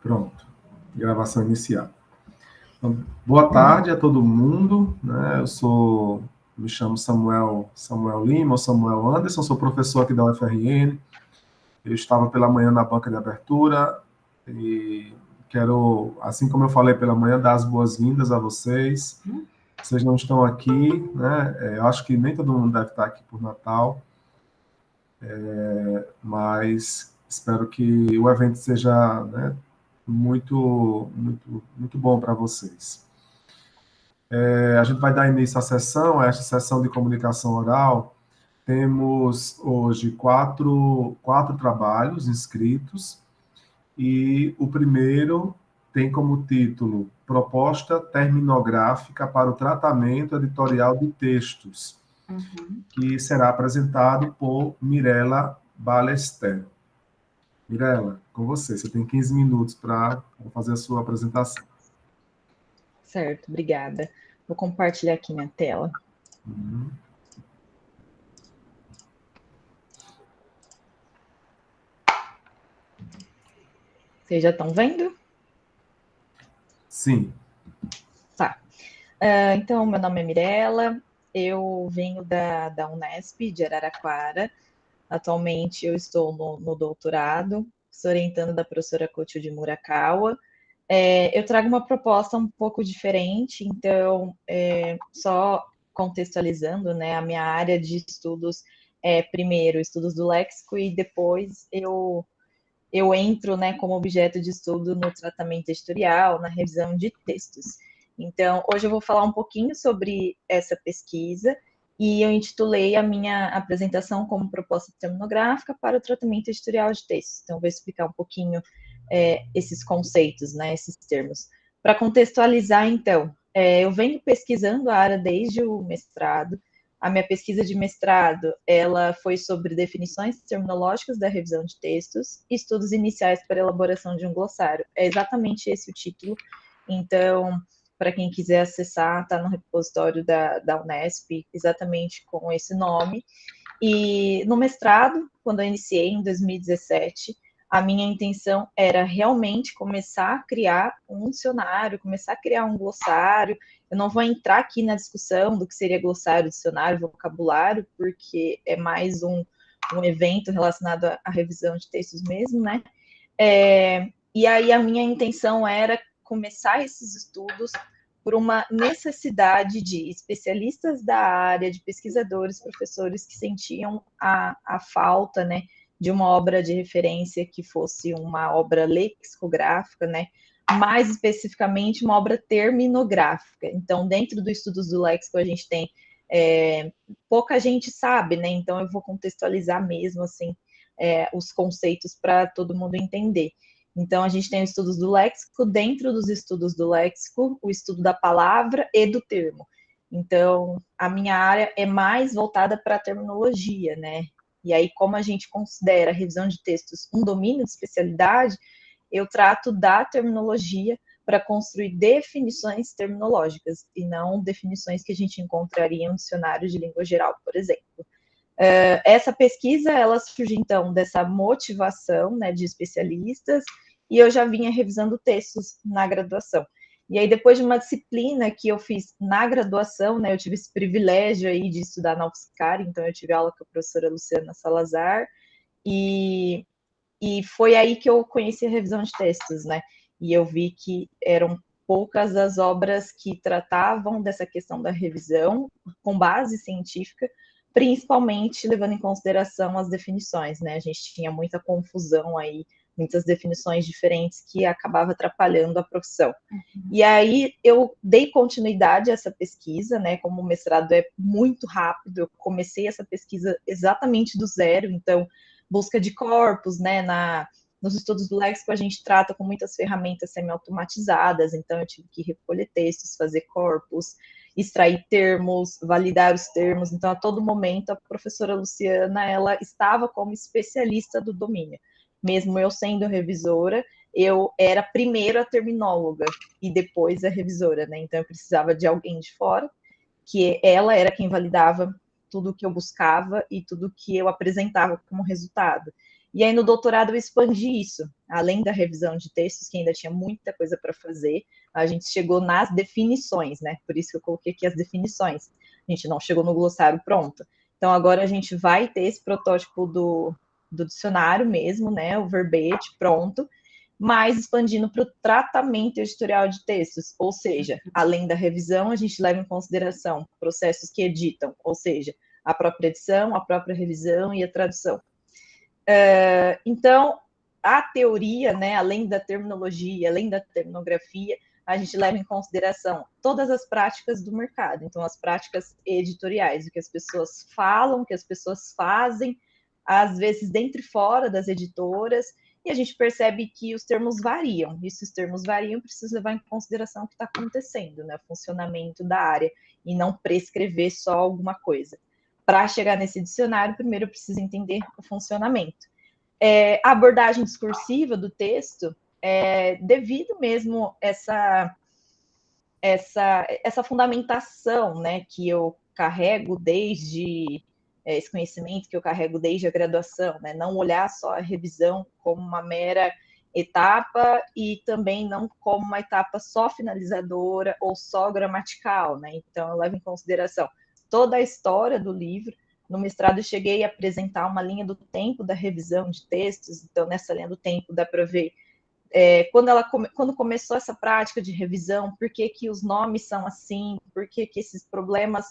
Pronto, gravação inicial. Então, boa tarde a todo mundo, né? Me chamo Samuel Lima, ou Samuel Anderson, sou professor aqui da UFRN. Eu estava pela manhã na banca de abertura e quero, assim como eu falei pela manhã, dar as boas-vindas a vocês. Vocês não estão aqui, né? Eu acho que nem todo mundo deve estar aqui por Natal, mas espero que o evento seja, né, muito bom para vocês. A gente vai dar início à sessão, a esta sessão de comunicação oral. Temos hoje quatro trabalhos inscritos, e o primeiro tem como título Proposta Terminográfica para o Tratamento Editorial de Textos, que será apresentado por Mirela Ballester. Mirela, com você. Você tem 15 minutos para fazer a sua apresentação. Certo, obrigada. Vou compartilhar aqui minha tela. Vocês já estão vendo? Sim. Tá. Então, meu nome é Mirela, eu venho da Unesp de Araraquara. Atualmente eu estou no doutorado, sou orientando da professora Coutinho de Murakawa. Eu trago uma proposta um pouco diferente, então, só contextualizando, né, a minha área de estudos primeiro, estudos do léxico, e depois eu entro, né, como objeto de estudo no tratamento editorial, na revisão de textos. Então, hoje eu vou falar um pouquinho sobre essa pesquisa, e eu intitulei a minha apresentação como proposta terminográfica para o tratamento editorial de textos. Então, eu vou explicar um pouquinho esses conceitos, né, esses termos. Para contextualizar, então, eu venho pesquisando a área desde o mestrado. A minha pesquisa de mestrado, ela foi sobre definições terminológicas da revisão de textos e estudos iniciais para elaboração de um glossário. É exatamente esse o título. Então, para quem quiser acessar, está no repositório da Unesp, exatamente com esse nome. E no mestrado, quando eu iniciei em 2017, a minha intenção era realmente começar a criar um dicionário, começar a criar um glossário. Eu não vou entrar aqui na discussão do que seria glossário, dicionário, vocabulário, porque é mais um evento relacionado à revisão de textos mesmo, né? E aí a minha intenção era começar esses estudos por uma necessidade de especialistas da área, de pesquisadores, professores que sentiam a falta, né, de uma obra de referência que fosse uma obra lexicográfica, né, mais especificamente uma obra terminográfica. Então, dentro dos estudos do léxico, a gente tem pouca gente sabe, né, então eu vou contextualizar mesmo, assim, os conceitos para todo mundo entender. Então, a gente tem os estudos do léxico, dentro dos estudos do léxico, o estudo da palavra e do termo. Então, a minha área é mais voltada para a terminologia, né? E aí, como a gente considera a revisão de textos um domínio de especialidade, eu trato da terminologia para construir definições terminológicas, e não definições que a gente encontraria em um dicionário de língua geral, por exemplo. Essa pesquisa, ela surge, então, dessa motivação, né, de especialistas, e eu já vinha revisando textos na graduação. E aí, depois de uma disciplina que eu fiz na graduação, né, eu tive esse privilégio aí de estudar na UFSCar, então eu tive aula com a professora Luciana Salazar, e foi aí que eu conheci a revisão de textos, né, e eu vi que eram poucas as obras que tratavam dessa questão da revisão com base científica, principalmente levando em consideração as definições, né? A gente tinha muita confusão aí, muitas definições diferentes que acabava atrapalhando a profissão. E aí eu dei continuidade a essa pesquisa, né? Como o mestrado é muito rápido, eu comecei essa pesquisa exatamente do zero, então busca de corpos, né? Nos estudos do léxico, a gente trata com muitas ferramentas semi-automatizadas, então eu tive que recolher textos, fazer corpos, extrair termos, validar os termos. Então, a todo momento, a professora Luciana, ela estava como especialista do domínio. Mesmo eu sendo revisora, eu era primeiro a terminóloga e depois a revisora, né? Então, eu precisava de alguém de fora, que ela era quem validava tudo que eu buscava e tudo que eu apresentava como resultado. E aí, no doutorado, eu expandi isso. Além da revisão de textos, que ainda tinha muita coisa para fazer, a gente chegou nas definições, né? Por isso que eu coloquei aqui as definições. A gente não chegou no glossário pronto. Então, agora a gente vai ter esse protótipo do dicionário mesmo, né? O verbete pronto, mas expandindo para o tratamento editorial de textos. Ou seja, além da revisão, a gente leva em consideração processos que editam, ou seja, a própria edição, a própria revisão e a tradução. Então, a teoria, né, além da terminologia, além da terminografia, a gente leva em consideração todas as práticas do mercado. Então, as práticas editoriais, o que as pessoas falam, o que as pessoas fazem, às vezes dentro e fora das editoras, e a gente percebe que os termos variam. E se os termos variam, precisa levar em consideração o que está acontecendo, né, o funcionamento da área, e não prescrever só alguma coisa. Para chegar nesse dicionário, primeiro eu preciso entender o funcionamento. A abordagem discursiva do texto, devido mesmo essa fundamentação, né, que eu carrego desde esse conhecimento que eu carrego desde a graduação, né, não olhar só a revisão como uma mera etapa e também não como uma etapa só finalizadora ou só gramatical, né? Então eu levo em consideração toda a história do livro. No mestrado eu cheguei a apresentar uma linha do tempo da revisão de textos, então nessa linha do tempo dá para ver quando começou essa prática de revisão, por que os nomes são assim, por que esses problemas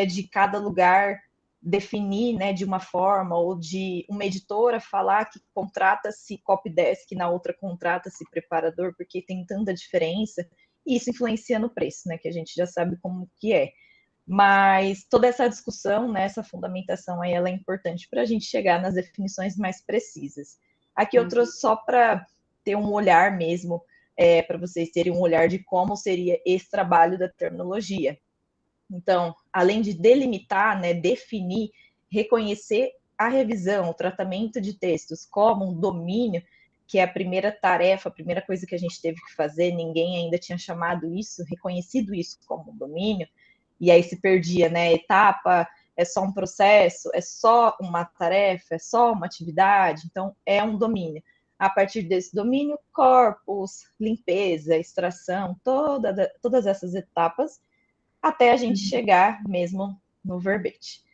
de cada lugar definir, né, de uma forma, ou de uma editora falar que contrata-se copydesk, na outra contrata-se preparador, porque tem tanta diferença, e isso influencia no preço, né, que a gente já sabe como que é. Mas toda essa discussão, né, essa fundamentação aí, ela é importante para a gente chegar nas definições mais precisas. Aqui eu trouxe só para ter um olhar mesmo, para vocês terem um olhar de como seria esse trabalho da terminologia. Então, além de delimitar, né, definir, reconhecer a revisão, o tratamento de textos como um domínio, que é a primeira tarefa, a primeira coisa que a gente teve que fazer, ninguém ainda tinha chamado isso, reconhecido isso como um domínio, e aí se perdia, né, etapa, é só um processo, é só uma tarefa, é só uma atividade, então é um domínio. A partir desse domínio, corpus, limpeza, extração, todas essas etapas, até a gente chegar mesmo no verbete.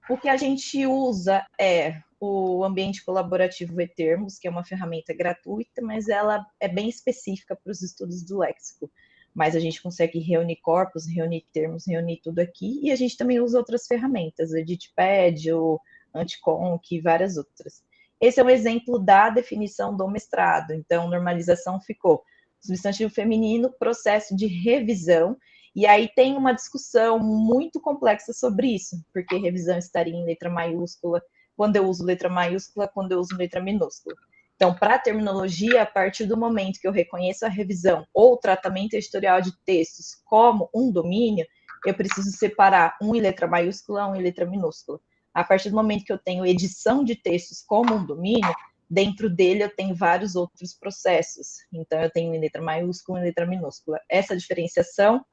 O que a gente usa é o ambiente colaborativo e-termos, que é uma ferramenta gratuita, mas ela é bem específica para os estudos do léxico. Mas a gente consegue reunir corpos, reunir termos, reunir tudo aqui, e a gente também usa outras ferramentas, o Editpad, o Anticonc e várias outras. Esse é um exemplo da definição do mestrado. Então, normalização ficou substantivo feminino, processo de revisão, e aí tem uma discussão muito complexa sobre isso, porque revisão estaria em letra maiúscula, quando eu uso letra maiúscula, quando eu uso letra minúscula. Então, para a terminologia, a partir do momento que eu reconheço a revisão ou o tratamento editorial de textos como um domínio, eu preciso separar um em letra maiúscula, um em letra minúscula. A partir do momento que eu tenho edição de textos como um domínio, dentro dele eu tenho vários outros processos. Então, eu tenho em letra maiúscula e em letra minúscula. Essa diferenciação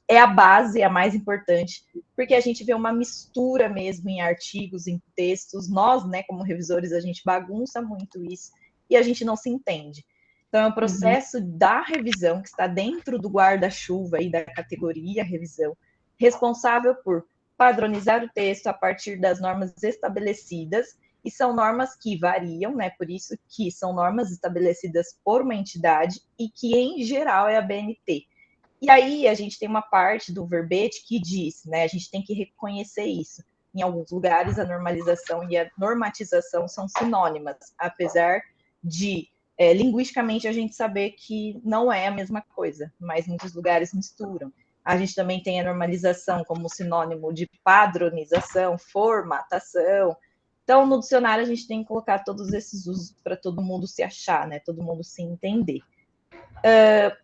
é a base, a mais importante, porque a gente vê uma mistura mesmo em artigos, em textos. Nós, né, como revisores, a gente bagunça muito isso e a gente não se entende. Então, é um processo da revisão que está dentro do guarda-chuva e da categoria revisão, responsável por padronizar o texto a partir das normas estabelecidas, e são normas que variam, né? Por isso que são normas estabelecidas por uma entidade e que, em geral, é a BNT. E aí a gente tem uma parte do verbete que diz, né? A gente tem que reconhecer isso. Em alguns lugares, a normalização e a normatização são sinônimas, apesar de linguisticamente a gente saber que não é a mesma coisa, mas muitos lugares misturam. A gente também tem a normalização como sinônimo de padronização, formatação. Então, no dicionário, a gente tem que colocar todos esses usos para todo mundo se achar, né? Todo mundo se entender.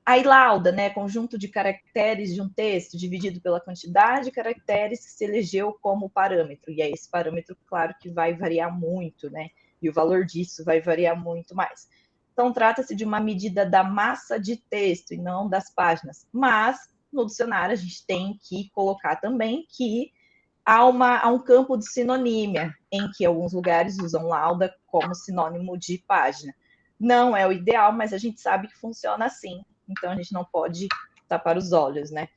A ilauda, né, conjunto de caracteres de um texto dividido pela quantidade de caracteres que se elegeu como parâmetro. E é esse parâmetro, claro, que vai variar muito, né? E o valor disso vai variar muito mais. Então, trata-se de uma medida da massa de texto e não das páginas. Mas, no dicionário, a gente tem que colocar também que há um campo de sinonímia, em que alguns lugares usam lauda como sinônimo de página. Não é o ideal, mas a gente sabe que funciona assim, então a gente não pode tapar os olhos, né?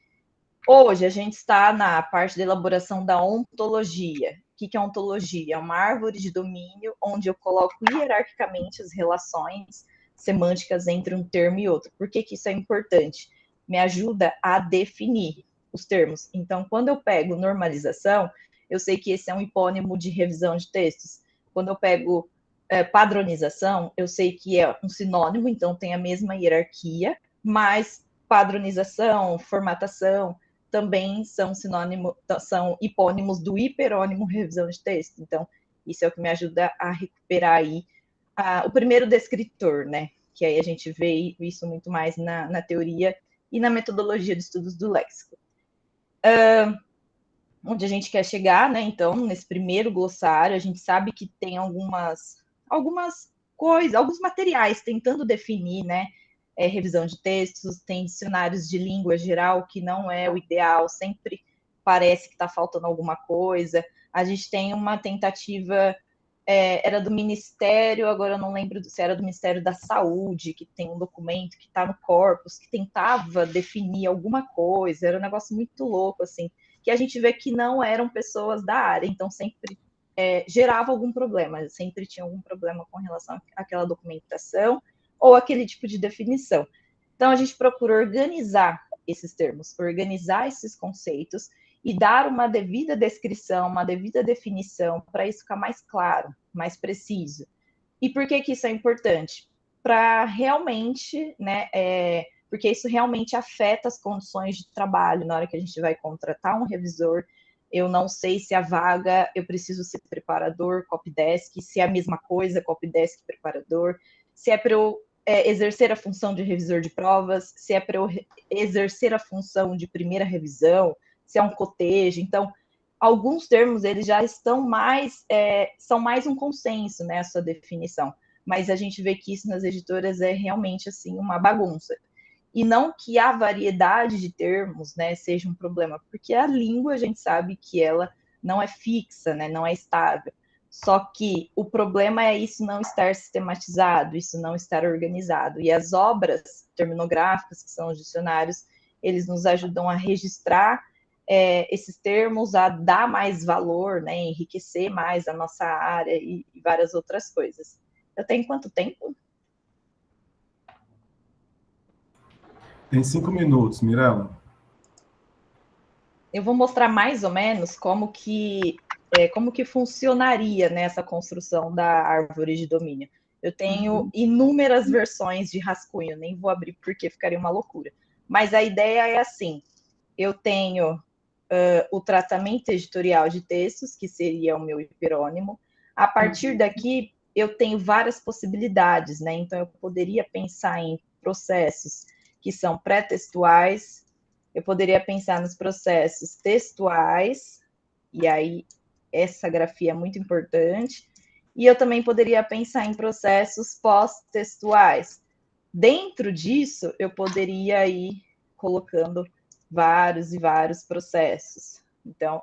Hoje a gente está na parte de elaboração da ontologia. O que é ontologia? É uma árvore de domínio onde eu coloco hierarquicamente as relações semânticas entre um termo e outro. Por que isso é importante? Me ajuda a definir os termos. Então, quando eu pego normalização, eu sei que esse é um hipônimo de revisão de textos. Quando eu pego padronização, eu sei que é um sinônimo, então tem a mesma hierarquia, mas padronização, formatação, também são são hipônimos do hiperônimo revisão de texto. Então, isso é o que me ajuda a recuperar aí o primeiro descritor, né? Que aí a gente vê isso muito mais na teoria e na metodologia de estudos do léxico. Onde a gente quer chegar, né? Então, nesse primeiro glossário, a gente sabe que tem algumas coisas, alguns materiais tentando definir, né? Revisão de textos, tem dicionários de língua geral, que não é o ideal, sempre parece que está faltando alguma coisa. A gente tem uma tentativa, era do Ministério, agora eu não lembro se era do Ministério da Saúde, que tem um documento que está no corpus, que tentava definir alguma coisa, era um negócio muito louco, assim, que a gente vê que não eram pessoas da área, então sempre gerava algum problema, sempre tinha algum problema com relação àquela documentação ou aquele tipo de definição. Então, a gente procura organizar esses termos, organizar esses conceitos e dar uma devida descrição, uma devida definição para isso ficar mais claro, mais preciso. E por que isso é importante? Para realmente, né, porque isso realmente afeta as condições de trabalho na hora que a gente vai contratar um revisor. Eu não sei se a vaga, eu preciso ser preparador, copydesk, se é a mesma coisa, copydesk, preparador, se é para eu exercer a função de revisor de provas, se é para eu exercer a função de primeira revisão, se é um cotejo. Então, alguns termos eles já estão mais, são mais um consenso, né, a sua definição. Mas a gente vê que isso nas editoras é realmente assim uma bagunça. E não que a variedade de termos, né, seja um problema, porque a língua a gente sabe que ela não é fixa, né, não é estável. Só que o problema é isso não estar sistematizado, isso não estar organizado. E as obras terminográficas, que são os dicionários, eles nos ajudam a registrar esses termos, a dar mais valor, né, enriquecer mais a nossa área e várias outras coisas. Eu tenho quanto tempo? Tem 5 minutos, Mirella. Eu vou mostrar mais ou menos como que funcionaria nessa construção da árvore de domínio. Eu tenho inúmeras versões de rascunho, nem vou abrir porque ficaria uma loucura. Mas a ideia é assim: eu tenho o tratamento editorial de textos, que seria o meu hiperônimo. A partir daqui, eu tenho várias possibilidades, né? Então, eu poderia pensar em processos que são pré-textuais, eu poderia pensar nos processos textuais, e aí essa grafia é muito importante, e eu também poderia pensar em processos pós-textuais. Dentro disso, eu poderia ir colocando vários e vários processos. Então,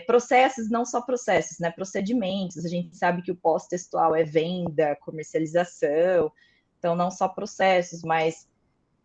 processos, não só processos, né? Procedimentos. A gente sabe que o pós-textual é venda, comercialização. Então, não só processos, mas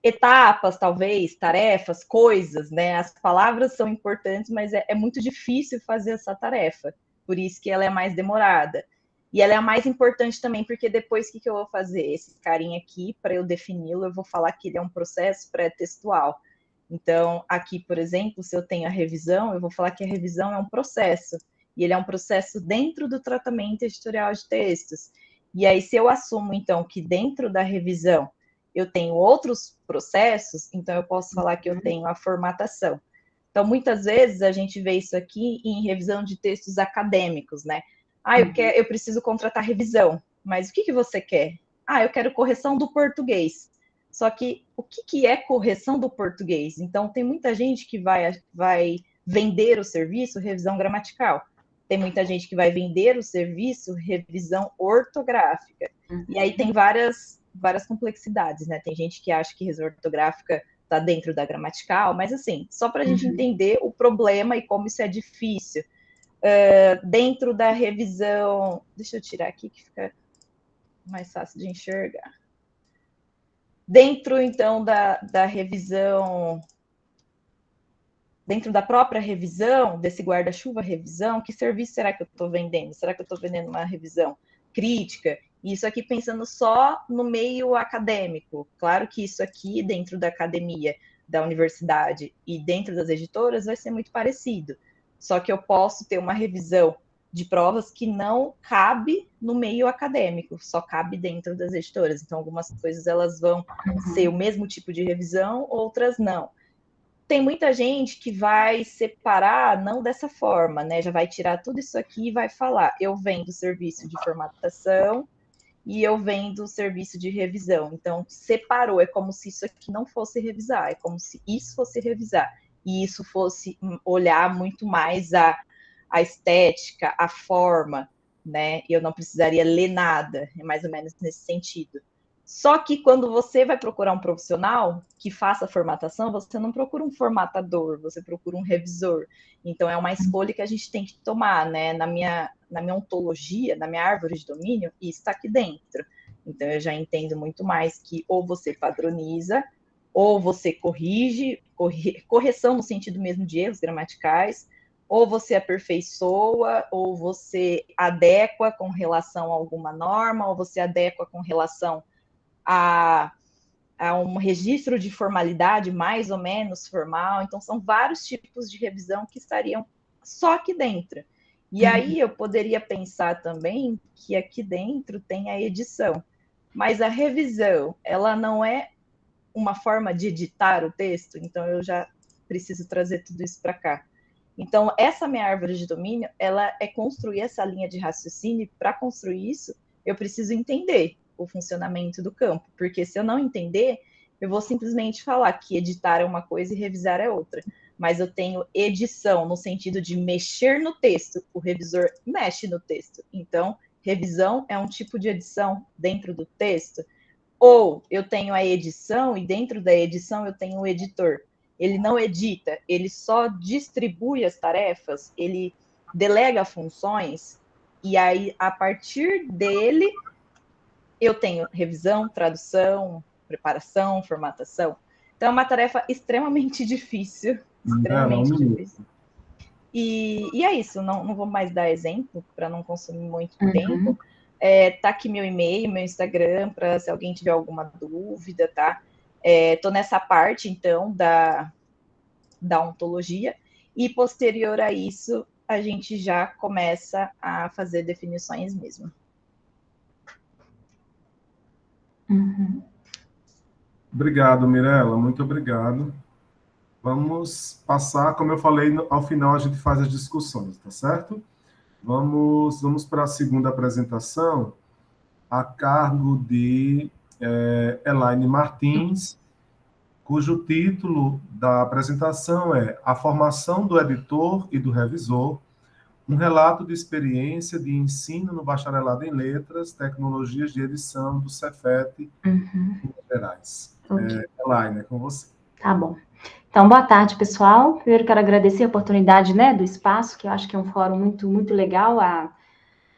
etapas, talvez, tarefas, coisas, né? As palavras são importantes, mas é muito difícil fazer essa tarefa. Por isso que ela é mais demorada. E ela é a mais importante também, porque depois o que eu vou fazer? Esse carinha aqui, para eu defini-lo, eu vou falar que ele é um processo pré-textual. Então, aqui, por exemplo, se eu tenho a revisão, eu vou falar que a revisão é um processo. E ele é um processo dentro do tratamento editorial de textos. E aí, se eu assumo, então, que dentro da revisão eu tenho outros processos, então eu posso falar que eu tenho a formatação. Então, muitas vezes a gente vê isso aqui em revisão de textos acadêmicos, né? Eu preciso contratar revisão, mas o que você quer? Eu quero correção do português. Só que o que é correção do português? Então, tem muita gente que vai vender o serviço revisão gramatical. Tem muita gente que vai vender o serviço revisão ortográfica. E aí tem várias complexidades, né? Tem gente que acha que revisão ortográfica tá dentro da gramatical, mas assim, só para a gente entender o problema e como isso é difícil. Dentro da revisão, deixa eu tirar aqui que fica mais fácil de enxergar. Dentro, então, da revisão, dentro da própria revisão, desse guarda-chuva revisão, que serviço será que eu estou vendendo? Será que eu estou vendendo uma revisão crítica? Isso aqui pensando só no meio acadêmico. Claro que isso aqui, dentro da academia, da universidade e dentro das editoras, vai ser muito parecido. Só que eu posso ter uma revisão de provas que não cabe no meio acadêmico, só cabe dentro das editoras. Então, algumas coisas elas vão ser o mesmo tipo de revisão, outras não. Tem muita gente que vai separar não dessa forma, né? Já vai tirar tudo isso aqui e vai falar: eu vendo serviço de formatação e eu vendo serviço de revisão. Então, separou, é como se isso aqui não fosse revisar, é como se isso fosse revisar. E isso fosse olhar muito mais a estética, a forma, né? Eu não precisaria ler nada, é mais ou menos nesse sentido. Só que quando você vai procurar um profissional que faça formatação, você não procura um formatador, você procura um revisor. Então, é uma escolha que a gente tem que tomar, né? Na minha ontologia, na minha árvore de domínio, isso está aqui dentro. Então, eu já entendo muito mais que ou você padroniza, ou você corrige, correção no sentido mesmo de erros gramaticais, ou você aperfeiçoa, ou você adequa com relação a alguma norma, ou você adequa com relação a um registro de formalidade mais ou menos formal. Então, são vários tipos de revisão que estariam só aqui dentro. E aí eu poderia pensar também que aqui dentro tem a edição. Mas a revisão, ela não é uma forma de editar o texto, então eu já preciso trazer tudo isso para cá. Então, essa minha árvore de domínio, ela é construir essa linha de raciocínio. Para construir isso, eu preciso entender o funcionamento do campo, porque se eu não entender, eu vou simplesmente falar que editar é uma coisa e revisar é outra. Mas eu tenho edição no sentido de mexer no texto, o revisor mexe no texto. Então, revisão é um tipo de edição dentro do texto. Ou eu tenho a edição e dentro da edição eu tenho o editor. Ele não edita, ele só distribui as tarefas, ele delega funções e aí a partir dele eu tenho revisão, tradução, preparação, formatação. Então é uma tarefa extremamente difícil, extremamente difícil. E é isso, não vou mais dar exemplo para não consumir muito tempo. Tá aqui meu e-mail, meu Instagram, para se alguém tiver alguma dúvida, tá? Tô nessa parte, então, da ontologia, e posterior a isso, a gente já começa a fazer definições mesmo. Obrigado, Mirela, muito obrigado. Vamos passar, como eu falei, ao final a gente faz as discussões, tá certo? Vamos para a segunda apresentação, a cargo de Elaine Martins, cujo título da apresentação é A Formação do Editor e do Revisor, um relato de experiência de ensino no bacharelado em Letras, Tecnologias de Edição do Cefet, Minas Gerais. Okay. Elaine, é com você. Tá bom. Então, boa tarde, pessoal. Primeiro, quero agradecer a oportunidade, né, do espaço, que eu acho que é um fórum muito legal.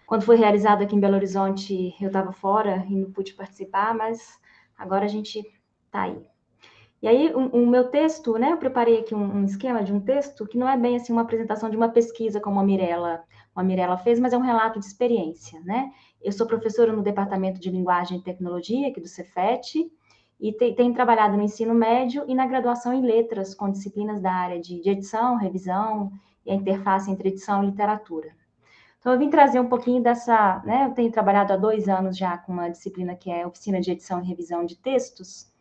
Quando foi realizado aqui em Belo Horizonte, eu estava fora e não pude participar, mas agora a gente está aí. E aí, o meu texto, né, eu preparei aqui um esquema de um texto que não é bem assim uma apresentação de uma pesquisa como a Mirela fez, mas é um relato de experiência, né? Eu sou professora no Departamento de Linguagem e Tecnologia aqui do Cefet, e tenho trabalhado no ensino médio e na graduação em letras, com disciplinas da área de edição, revisão e a interface entre edição e literatura. Então, eu vim trazer um pouquinho dessa, né, eu tenho trabalhado há 2 anos já com uma disciplina que é Oficina de Edição e Revisão de Textos,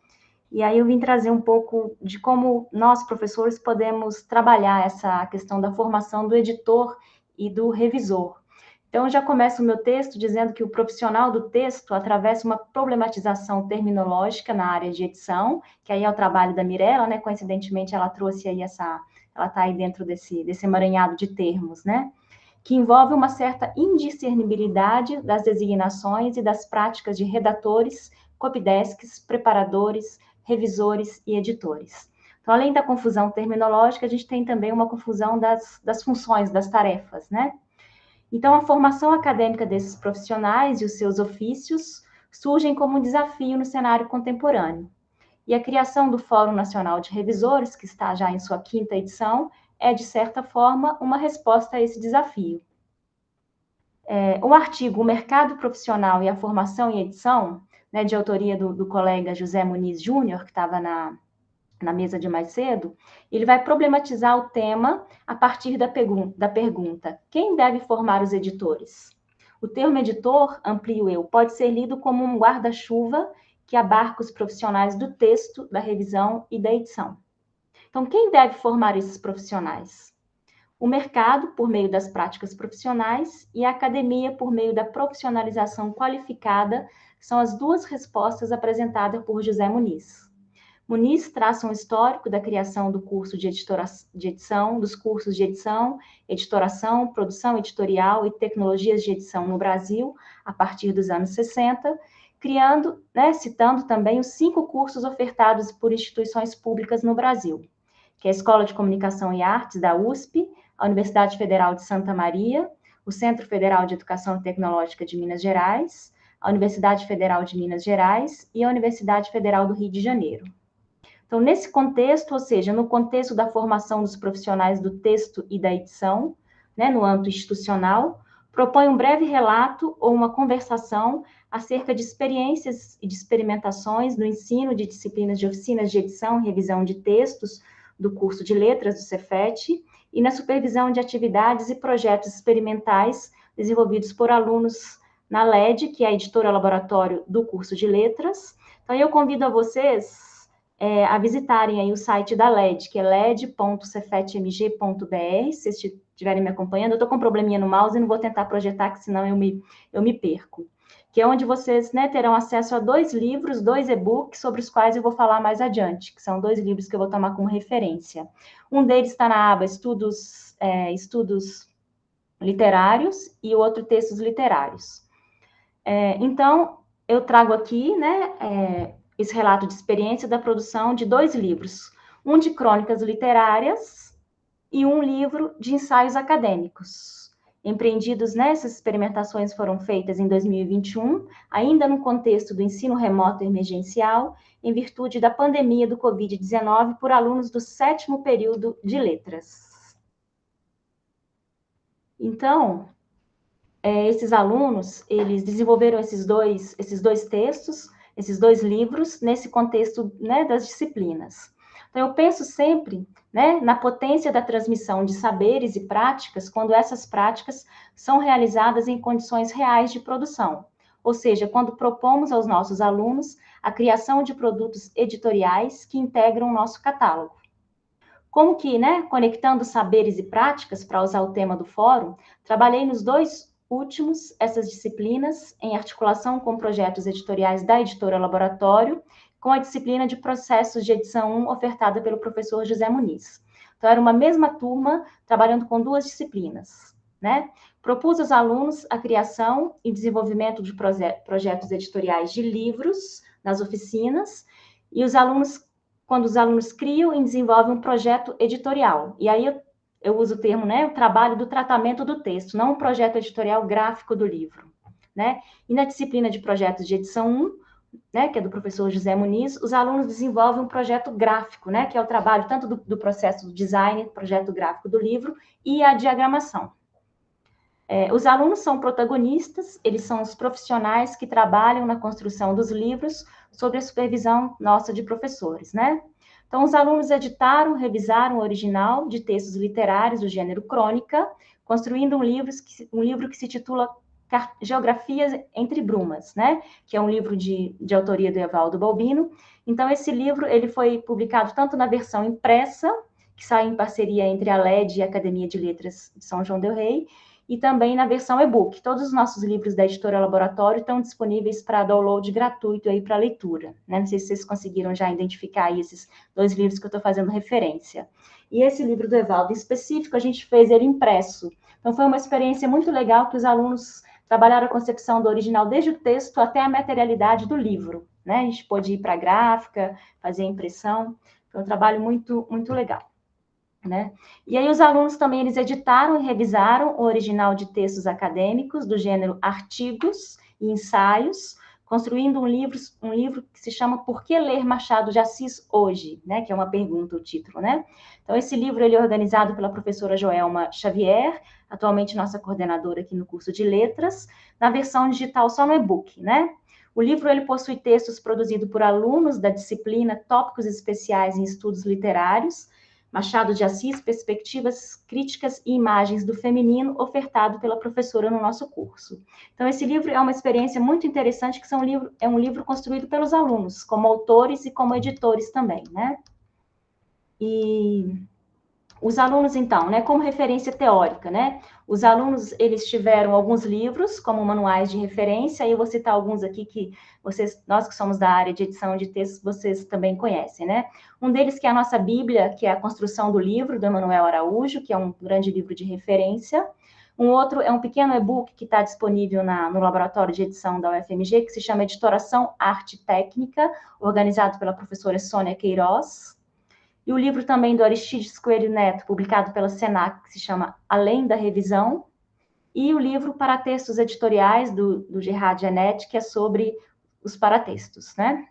e aí eu vim trazer um pouco de como nós, professores, podemos trabalhar essa questão da formação do editor e do revisor. Então, eu já começo o meu texto dizendo que o profissional do texto atravessa uma problematização terminológica na área de edição, que aí é o trabalho da Mirela, né? Coincidentemente, ela trouxe aí ela está aí dentro desse emaranhado de termos, né? Que envolve uma certa indiscernibilidade das designações e das práticas de redatores, copydesks, preparadores, revisores e editores. Então, além da confusão terminológica, a gente tem também uma confusão das funções, das tarefas, né? Então, a formação acadêmica desses profissionais e os seus ofícios surgem como um desafio no cenário contemporâneo. E a criação do Fórum Nacional de Revisores, que está já em sua 5ª edição, é, de certa forma, uma resposta a esse desafio. O artigo O Mercado Profissional e a Formação em Edição, né, de autoria do colega José Muniz Júnior, que estava na mesa de mais cedo, ele vai problematizar o tema a partir da pergunta: quem deve formar os editores? O termo editor, amplio eu, pode ser lido como um guarda-chuva que abarca os profissionais do texto, da revisão e da edição. Então, quem deve formar esses profissionais? O mercado, por meio das práticas profissionais, e a academia, por meio da profissionalização qualificada, são as duas respostas apresentadas por José Muniz. Muniz traça um histórico da criação do curso de edição, dos cursos de edição, editoração, produção editorial e tecnologias de edição no Brasil, a partir dos anos 60, criando, né, citando também os 5 cursos ofertados por instituições públicas no Brasil, que é a Escola de Comunicação e Artes da USP, a Universidade Federal de Santa Maria, o Centro Federal de Educação Tecnológica de Minas Gerais, a Universidade Federal de Minas Gerais e a Universidade Federal do Rio de Janeiro. Então, nesse contexto, ou seja, no contexto da formação dos profissionais do texto e da edição, né, no âmbito institucional, propõe um breve relato ou uma conversação acerca de experiências e de experimentações no ensino de disciplinas de oficinas de edição e revisão de textos do curso de letras do Cefet e na supervisão de atividades e projetos experimentais desenvolvidos por alunos na LED, que é a editora laboratório do curso de letras. Então, eu convido a vocês a visitarem aí o site da LED, que é led.cefetmg.br, se vocês estiverem me acompanhando. Eu estou com um probleminha no mouse e não vou tentar projetar, que senão eu me perco. Que é onde vocês, né, terão acesso a 2 livros, 2 e-books, sobre os quais eu vou falar mais adiante, que são 2 livros que eu vou tomar como referência. Um deles está na aba Estudos Literários e o outro Textos Literários. Então, eu trago aqui, né, esse relato de experiência da produção de 2 livros, um de crônicas literárias e um livro de ensaios acadêmicos. Empreendidos nessas experimentações foram feitas em 2021, ainda no contexto do ensino remoto emergencial, em virtude da pandemia do Covid-19, por alunos do 7º período de letras. Então, esses alunos, eles desenvolveram esses dois textos, esses 2 livros, nesse contexto, né, das disciplinas. Então, eu penso sempre, né, na potência da transmissão de saberes e práticas, quando essas práticas são realizadas em condições reais de produção. Ou seja, quando propomos aos nossos alunos a criação de produtos editoriais que integram o nosso catálogo. Como que, né, conectando saberes e práticas, para usar o tema do fórum, trabalhei nos 2 últimos essas disciplinas em articulação com projetos editoriais da editora Laboratório, com a disciplina de processos de edição 1 ofertada pelo professor José Muniz. Então, era uma mesma turma trabalhando com 2 disciplinas, né? Propus aos alunos a criação e desenvolvimento de projetos editoriais de livros nas oficinas, e quando os alunos criam e desenvolvem um projeto editorial. E aí eu uso o termo, né, o trabalho do tratamento do texto, não um projeto editorial gráfico do livro, né? E na disciplina de projetos de edição 1, né, que é do professor José Muniz, os alunos desenvolvem um projeto gráfico, né, que é o trabalho tanto do processo do design, projeto gráfico do livro, e a diagramação. Os alunos são protagonistas, eles são os profissionais que trabalham na construção dos livros sob a supervisão nossa de professores, né? Então, os alunos editaram, revisaram o original de textos literários do gênero crônica, construindo um livro que se titula Geografias entre Brumas, né? Que é um livro de autoria do Evaldo Balbino. Então, esse livro ele foi publicado tanto na versão impressa, que sai em parceria entre a LED e a Academia de Letras de São João del Rei, e também na versão e-book. Todos os nossos livros da editora Laboratório estão disponíveis para download gratuito aí para leitura, né? Não sei se vocês conseguiram já identificar aí esses 2 livros que eu estou fazendo referência. E esse livro do Evaldo, em específico, a gente fez ele impresso. Então, foi uma experiência muito legal que os alunos trabalharam a concepção do original desde o texto até a materialidade do livro, né? A gente pôde ir para a gráfica, fazer a impressão, foi um trabalho muito, muito legal, né? E aí os alunos também, eles editaram e revisaram o original de textos acadêmicos do gênero artigos e ensaios, construindo um livro que se chama Por que Ler Machado de Assis Hoje? Né? Que é uma pergunta, o título, né? Então, esse livro ele é organizado pela professora Joelma Xavier, atualmente nossa coordenadora aqui no curso de Letras, na versão digital só no e-book, né? O livro ele possui textos produzidos por alunos da disciplina Tópicos Especiais em Estudos Literários, Machado de Assis, Perspectivas Críticas e Imagens do Feminino, ofertado pela professora no nosso curso. Então, esse livro é uma experiência muito interessante, que é um livro construído pelos alunos, como autores e como editores também, né? E os alunos, então, né, como referência teórica, né? Os alunos, eles tiveram alguns livros como manuais de referência, e eu vou citar alguns aqui que nós que somos da área de edição de textos, vocês também conhecem, né? Um deles que é a nossa Bíblia, que é a construção do livro, do Emanuel Araújo, que é um grande livro de referência. Um outro é um pequeno e-book que está disponível no laboratório de edição da UFMG, que se chama Editoração Arte Técnica, organizado pela professora Sônia Queiroz. E o livro também do Aristides Coelho Neto, publicado pela Senac, que se chama Além da Revisão. E o livro Paratextos Editoriais, do Gerard Genetti, que é sobre os paratextos, né?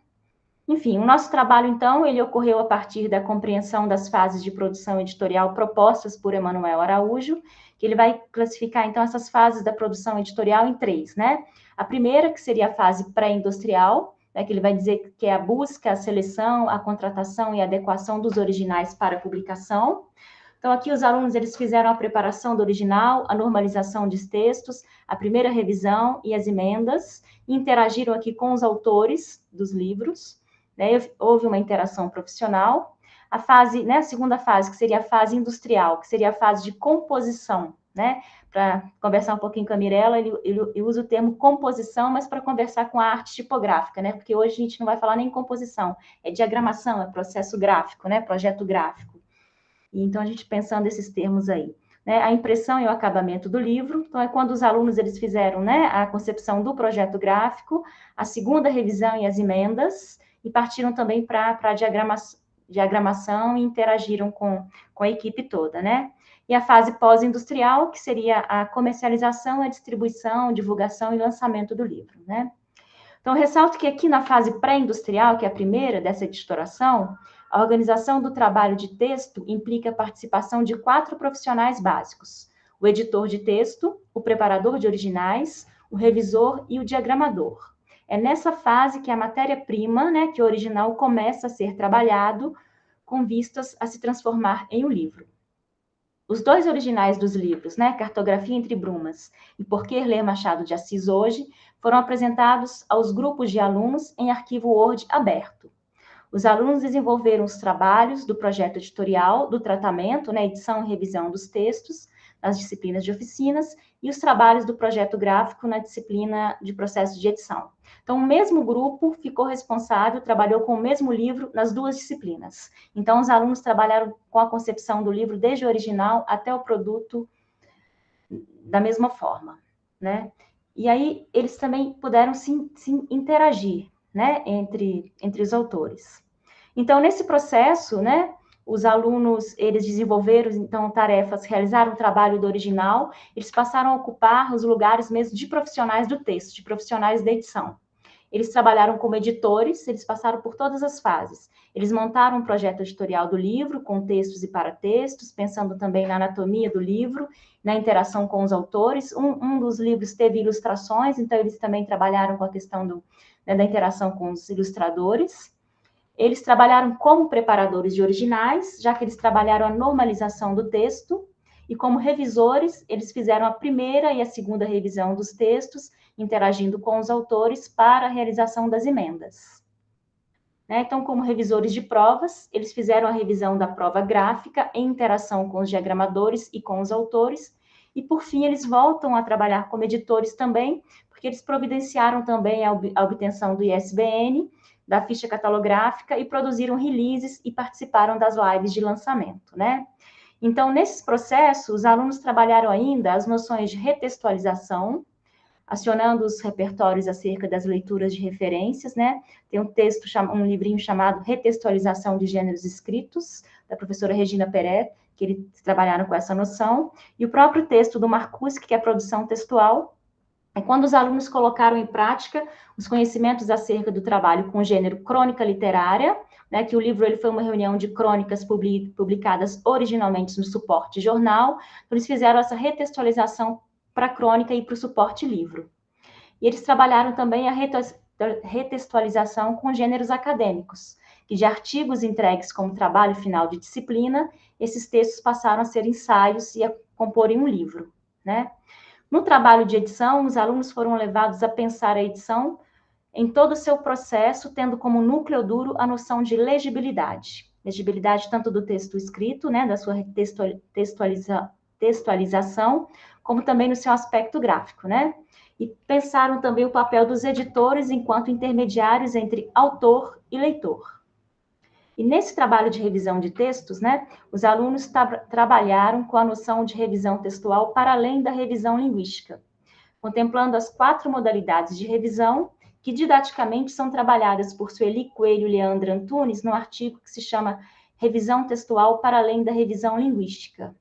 Enfim, o nosso trabalho, então, ele ocorreu a partir da compreensão das fases de produção editorial propostas por Emanuel Araújo, que ele vai classificar, então, essas fases da produção editorial em 3, né? A primeira, que seria a fase pré-industrial, né, que ele vai dizer que é a busca, a seleção, a contratação e a adequação dos originais para a publicação. Então, aqui os alunos, eles fizeram a preparação do original, a normalização dos textos, a primeira revisão e as emendas, e interagiram aqui com os autores dos livros, né? Houve uma interação profissional. A fase, né, a segunda fase, que seria a fase industrial, que seria a fase de composição, né? Para conversar um pouquinho com a Mirella, ele usa o termo composição, mas para conversar com a arte tipográfica, né? Porque hoje a gente não vai falar nem composição, é diagramação, é processo gráfico, né? Projeto gráfico. E então, a gente pensando esses termos aí, né? A impressão e o acabamento do livro. Então, é quando os alunos, eles fizeram, né, a concepção do projeto gráfico, a segunda revisão e as emendas, e partiram também para a diagramação e interagiram com a equipe toda, né? E a fase pós-industrial, que seria a comercialização, a distribuição, divulgação e lançamento do livro, né? Então, ressalto que aqui na fase pré-industrial, que é a primeira dessa editoração, a organização do trabalho de texto implica a participação de 4 profissionais básicos: o editor de texto, o preparador de originais, o revisor e o diagramador. É nessa fase que a matéria-prima, né, que o original começa a ser trabalhado com vistas a se transformar em um livro. Os 2 originais dos livros, né, Cartografia entre Brumas e Por que Ler Machado de Assis Hoje, foram apresentados aos grupos de alunos em arquivo Word aberto. Os alunos desenvolveram os trabalhos do projeto editorial, do tratamento, né, edição e revisão dos textos, nas disciplinas de oficinas, e os trabalhos do projeto gráfico na disciplina de processo de edição. Então, o mesmo grupo ficou responsável, trabalhou com o mesmo livro nas 2 disciplinas. Então, os alunos trabalharam com a concepção do livro desde o original até o produto da mesma forma, né? E aí, eles também puderam se interagir, né, entre os autores. Então, nesse processo, né, os alunos, eles desenvolveram, então, tarefas, realizaram o trabalho do original, eles passaram a ocupar os lugares mesmo de profissionais do texto, de profissionais da edição. Eles trabalharam como editores, eles passaram por todas as fases. Eles montaram um projeto editorial do livro, com textos e paratextos, pensando também na anatomia do livro, na interação com os autores. Um dos livros teve ilustrações, então eles também trabalharam com a questão né, da interação com os ilustradores. Eles trabalharam como preparadores de originais, já que eles trabalharam a normalização do texto, e como revisores, eles fizeram a primeira e a segunda revisão dos textos, interagindo com os autores para a realização das emendas. Né? Então, como revisores de provas, eles fizeram a revisão da prova gráfica em interação com os diagramadores e com os autores, e, por fim, eles voltam a trabalhar como editores também, porque eles providenciaram também a obtenção do ISBN, da ficha catalográfica, e produziram releases e participaram das lives de lançamento, né? Então, nesses processos, os alunos trabalharam ainda as noções de retextualização, acionando os repertórios acerca das leituras de referências, né? Tem um livrinho chamado Retextualização de Gêneros Escritos, da professora Regina Peret, que eles trabalharam com essa noção, e o próprio texto do Marcuse, que é a produção textual. E quando os alunos colocaram em prática os conhecimentos acerca do trabalho com o gênero crônica literária, né, que o livro ele foi uma reunião de crônicas publicadas originalmente no suporte jornal, então eles fizeram essa retextualização para a crônica e para o suporte livro. E eles trabalharam também a retextualização com gêneros acadêmicos, que de artigos entregues como trabalho final de disciplina, esses textos passaram a ser ensaios e a comporem um livro, né? No trabalho de edição, os alunos foram levados a pensar a edição em todo o seu processo, tendo como núcleo duro a noção de legibilidade. Legibilidade tanto do texto escrito, né, da sua textualização, como também no seu aspecto gráfico, né? E pensaram também o papel dos editores enquanto intermediários entre autor e leitor. E nesse trabalho de revisão de textos, né, os alunos trabalharam com a noção de revisão textual para além da revisão linguística, contemplando as 4 modalidades de revisão que didaticamente são trabalhadas por Sueli Coelho e Leandra Antunes no artigo que se chama Revisão Textual para além da revisão linguística,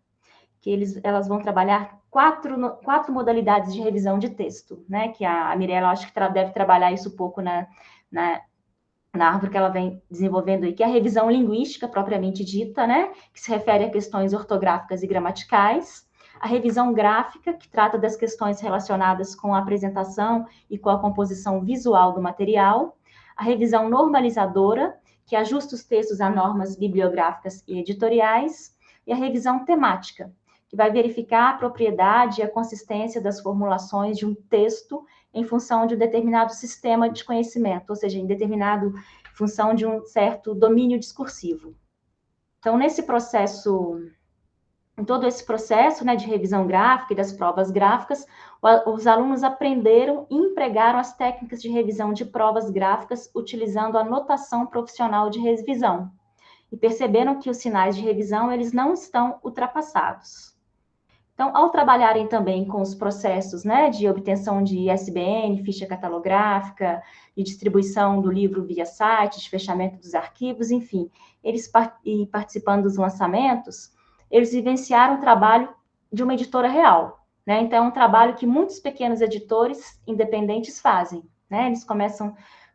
que elas vão trabalhar quatro modalidades de revisão de texto, né, que a Mirella acho que deve trabalhar isso um pouco na árvore que ela vem desenvolvendo aí, que é a revisão linguística propriamente dita, né, que se refere a questões ortográficas e gramaticais, a revisão gráfica, que trata das questões relacionadas com a apresentação e com a composição visual do material, a revisão normalizadora, que ajusta os textos a normas bibliográficas e editoriais, e a revisão temática, que vai verificar a propriedade e a consistência das formulações de um texto em função de um determinado sistema de conhecimento, ou seja, em função de um certo domínio discursivo. Então, em todo esse processo, né, de revisão gráfica e das provas gráficas, os alunos aprenderam e empregaram as técnicas de revisão de provas gráficas utilizando a notação profissional de revisão. E perceberam que os sinais de revisão, eles não estão ultrapassados. Então, ao trabalharem também com os processos, né, de obtenção de ISBN, ficha catalográfica, de distribuição do livro via site, de fechamento dos arquivos, enfim, eles participando dos lançamentos, eles vivenciaram o trabalho de uma editora real, né? Então, é um trabalho que muitos pequenos editores independentes fazem, né? Eles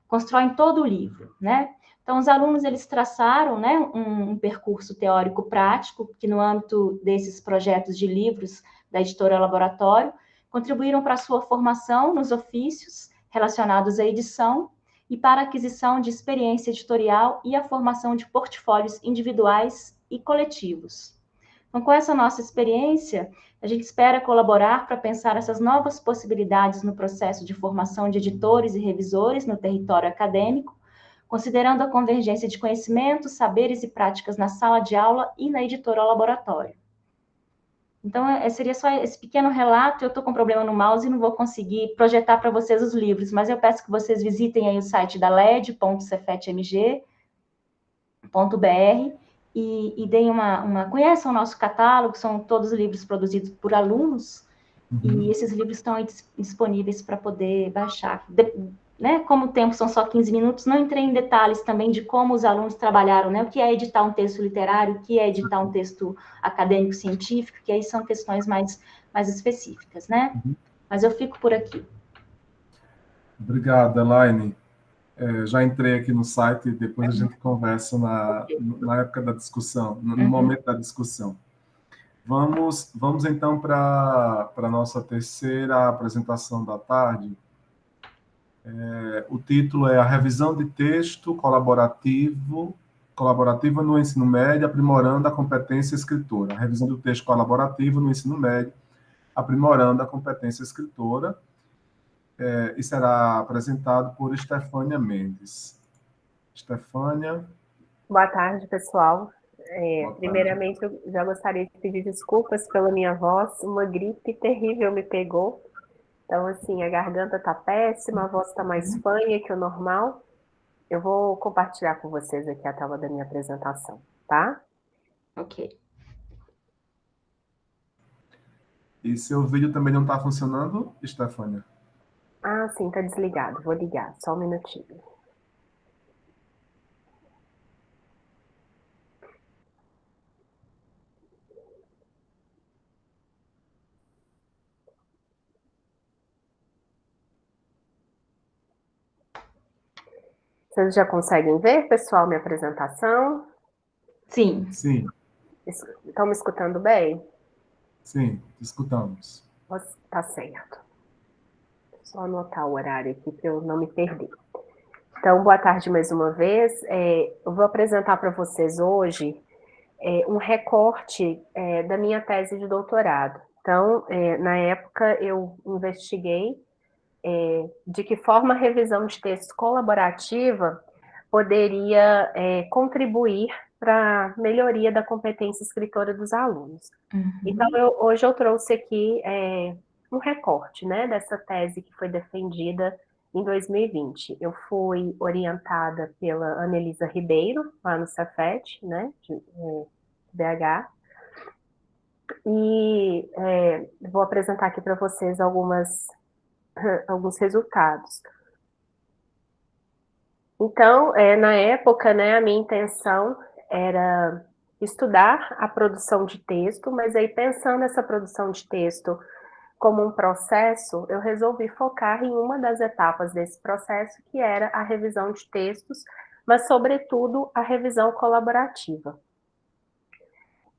constroem todo o livro, né? Então, os alunos, eles traçaram, né, um percurso teórico-prático, que no âmbito desses projetos de livros da editora Laboratório, contribuíram para a sua formação nos ofícios relacionados à edição e para a aquisição de experiência editorial e a formação de portfólios individuais e coletivos. Então, com essa nossa experiência, a gente espera colaborar para pensar essas novas possibilidades no processo de formação de editores e revisores no território acadêmico, considerando a convergência de conhecimentos, saberes e práticas na sala de aula e na editora Laboratório. Então, seria só esse pequeno relato. Eu estou com problema no mouse e não vou conseguir projetar para vocês os livros, mas eu peço que vocês visitem aí o site da led.cefetmg.br e deem conheçam o nosso catálogo, são todos livros produzidos por alunos, e esses livros estão aí disponíveis para poder baixar. Né, como o tempo são só 15 minutos, não entrei em detalhes também de como os alunos trabalharam, né, o que é editar um texto literário, o que é editar um texto acadêmico-científico, que aí são questões mais específicas, né? Mas eu fico por aqui. Obrigado, Elaine. Já entrei aqui no site e depois a gente conversa na época da discussão, no momento da discussão. Vamos então para a nossa terceira apresentação da tarde. O título é A Revisão de Texto Colaborativa no Ensino Médio, aprimorando a competência escritora. A revisão do texto colaborativo no ensino médio, aprimorando a competência escritora. E será apresentado por Estefânia Mendes. Estefânia. Boa tarde, pessoal. Boa tarde. Primeiramente, eu já gostaria de pedir desculpas pela minha voz. Uma gripe terrível me pegou. Então, assim, a garganta tá péssima, a voz tá mais fanha que o normal. Eu vou compartilhar com vocês aqui a tela da minha apresentação, tá? Ok. E seu vídeo também não está funcionando, Estefânia? Ah, sim, tá desligado. Vou ligar, só um minutinho. Vocês já conseguem ver, pessoal, minha apresentação? Sim. Sim, Estão me escutando bem? sim, escutamos. Tá certo. Só anotar o horário aqui para eu não me perder. Então, boa tarde mais uma vez. Eu vou apresentar para vocês hoje um recorte da minha tese de doutorado. Então, na época, eu investiguei de que forma a revisão de texto colaborativa poderia contribuir para a melhoria da competência escritora dos alunos. Uhum. Então, hoje eu trouxe aqui um recorte, né, dessa tese que foi defendida em 2020. Eu fui orientada pela Anelisa Ribeiro, lá no Cefet, né, de BH, e vou apresentar aqui para vocês alguns resultados. Então, na época, né, a minha intenção era estudar a produção de texto, mas aí pensando essa produção de texto como um processo, eu resolvi focar em uma das etapas desse processo, que era a revisão de textos, mas, sobretudo, a revisão colaborativa.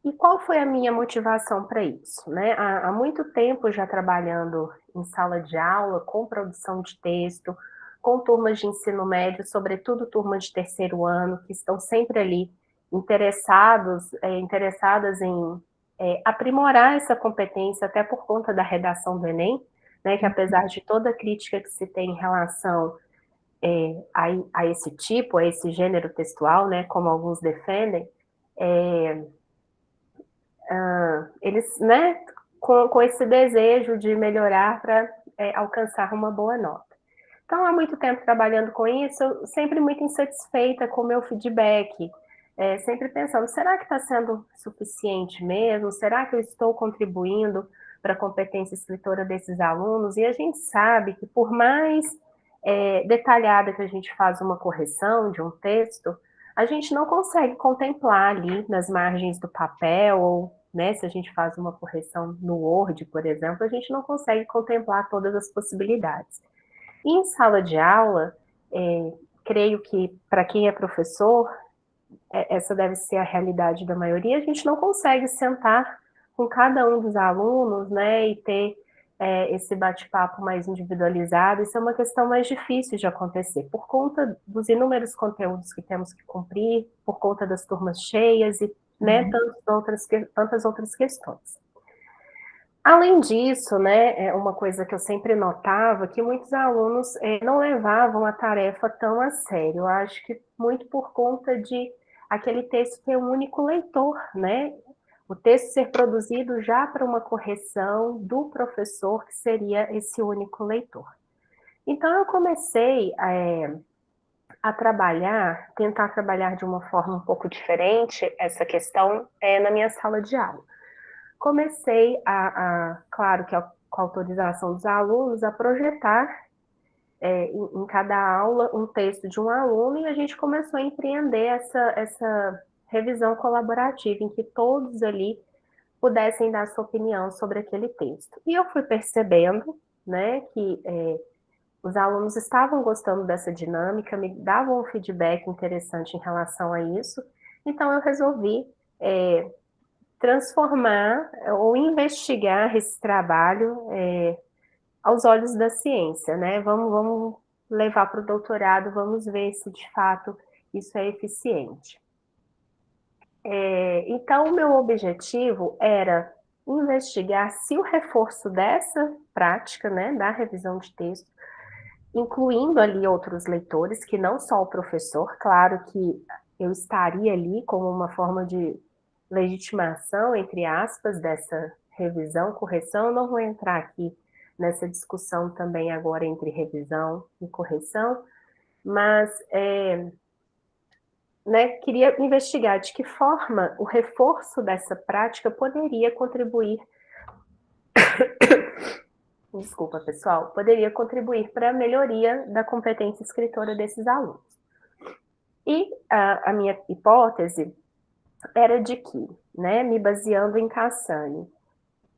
E qual foi a minha motivação para isso? Né? Há muito tempo já trabalhando em sala de aula, com produção de texto, com turmas de ensino médio, sobretudo turmas de terceiro ano, que estão sempre ali interessadas em aprimorar essa competência, até por conta da redação do Enem, né, que apesar de toda a crítica que se tem em relação a esse tipo, a esse gênero textual, né, como alguns defendem, eles, né, com esse desejo de melhorar para alcançar uma boa nota. Então, há muito tempo trabalhando com isso, eu sempre muito insatisfeita com o meu feedback, sempre pensando, será que está sendo suficiente mesmo? Será que eu estou contribuindo para a competência escritora desses alunos? E a gente sabe que por mais detalhada que a gente faz uma correção de um texto, a gente não consegue contemplar ali nas margens do papel, ou né, se a gente faz uma correção no Word, por exemplo, a gente não consegue contemplar todas as possibilidades. E em sala de aula, creio que para quem é professor, essa deve ser a realidade da maioria, a gente não consegue sentar com cada um dos alunos, né, e ter esse bate-papo mais individualizado. Isso é uma questão mais difícil de acontecer, por conta dos inúmeros conteúdos que temos que cumprir, por conta das turmas cheias e né, tantas outras questões. Além disso, né, uma coisa que eu sempre notava, que muitos alunos não levavam a tarefa tão a sério. Eu acho que muito por conta de aquele texto ter um único leitor, né? O texto ser produzido já para uma correção do professor, que seria esse único leitor. Então, eu comecei a tentar trabalhar de uma forma um pouco diferente essa questão na minha sala de aula. Comecei claro que com a autorização dos alunos, a projetar em cada aula um texto de um aluno, e a gente começou a empreender essa revisão colaborativa, em que todos ali pudessem dar sua opinião sobre aquele texto. E eu fui percebendo, né, que os alunos estavam gostando dessa dinâmica, me davam um feedback interessante em relação a isso, então eu resolvi transformar ou investigar esse trabalho aos olhos da ciência, né? Vamos levar para o doutorado, vamos ver se de fato isso é eficiente. Então, o meu objetivo era investigar se o reforço dessa prática, né, da revisão de texto, incluindo ali outros leitores, que não só o professor, claro que eu estaria ali como uma forma de legitimação, entre aspas, dessa revisão, correção. Eu não vou entrar aqui nessa discussão também agora entre revisão e correção, mas né, queria investigar de que forma o reforço dessa prática poderia contribuir desculpa, pessoal, poderia contribuir para a melhoria da competência escritora desses alunos. E a minha hipótese era de que, né, me baseando em Cassani,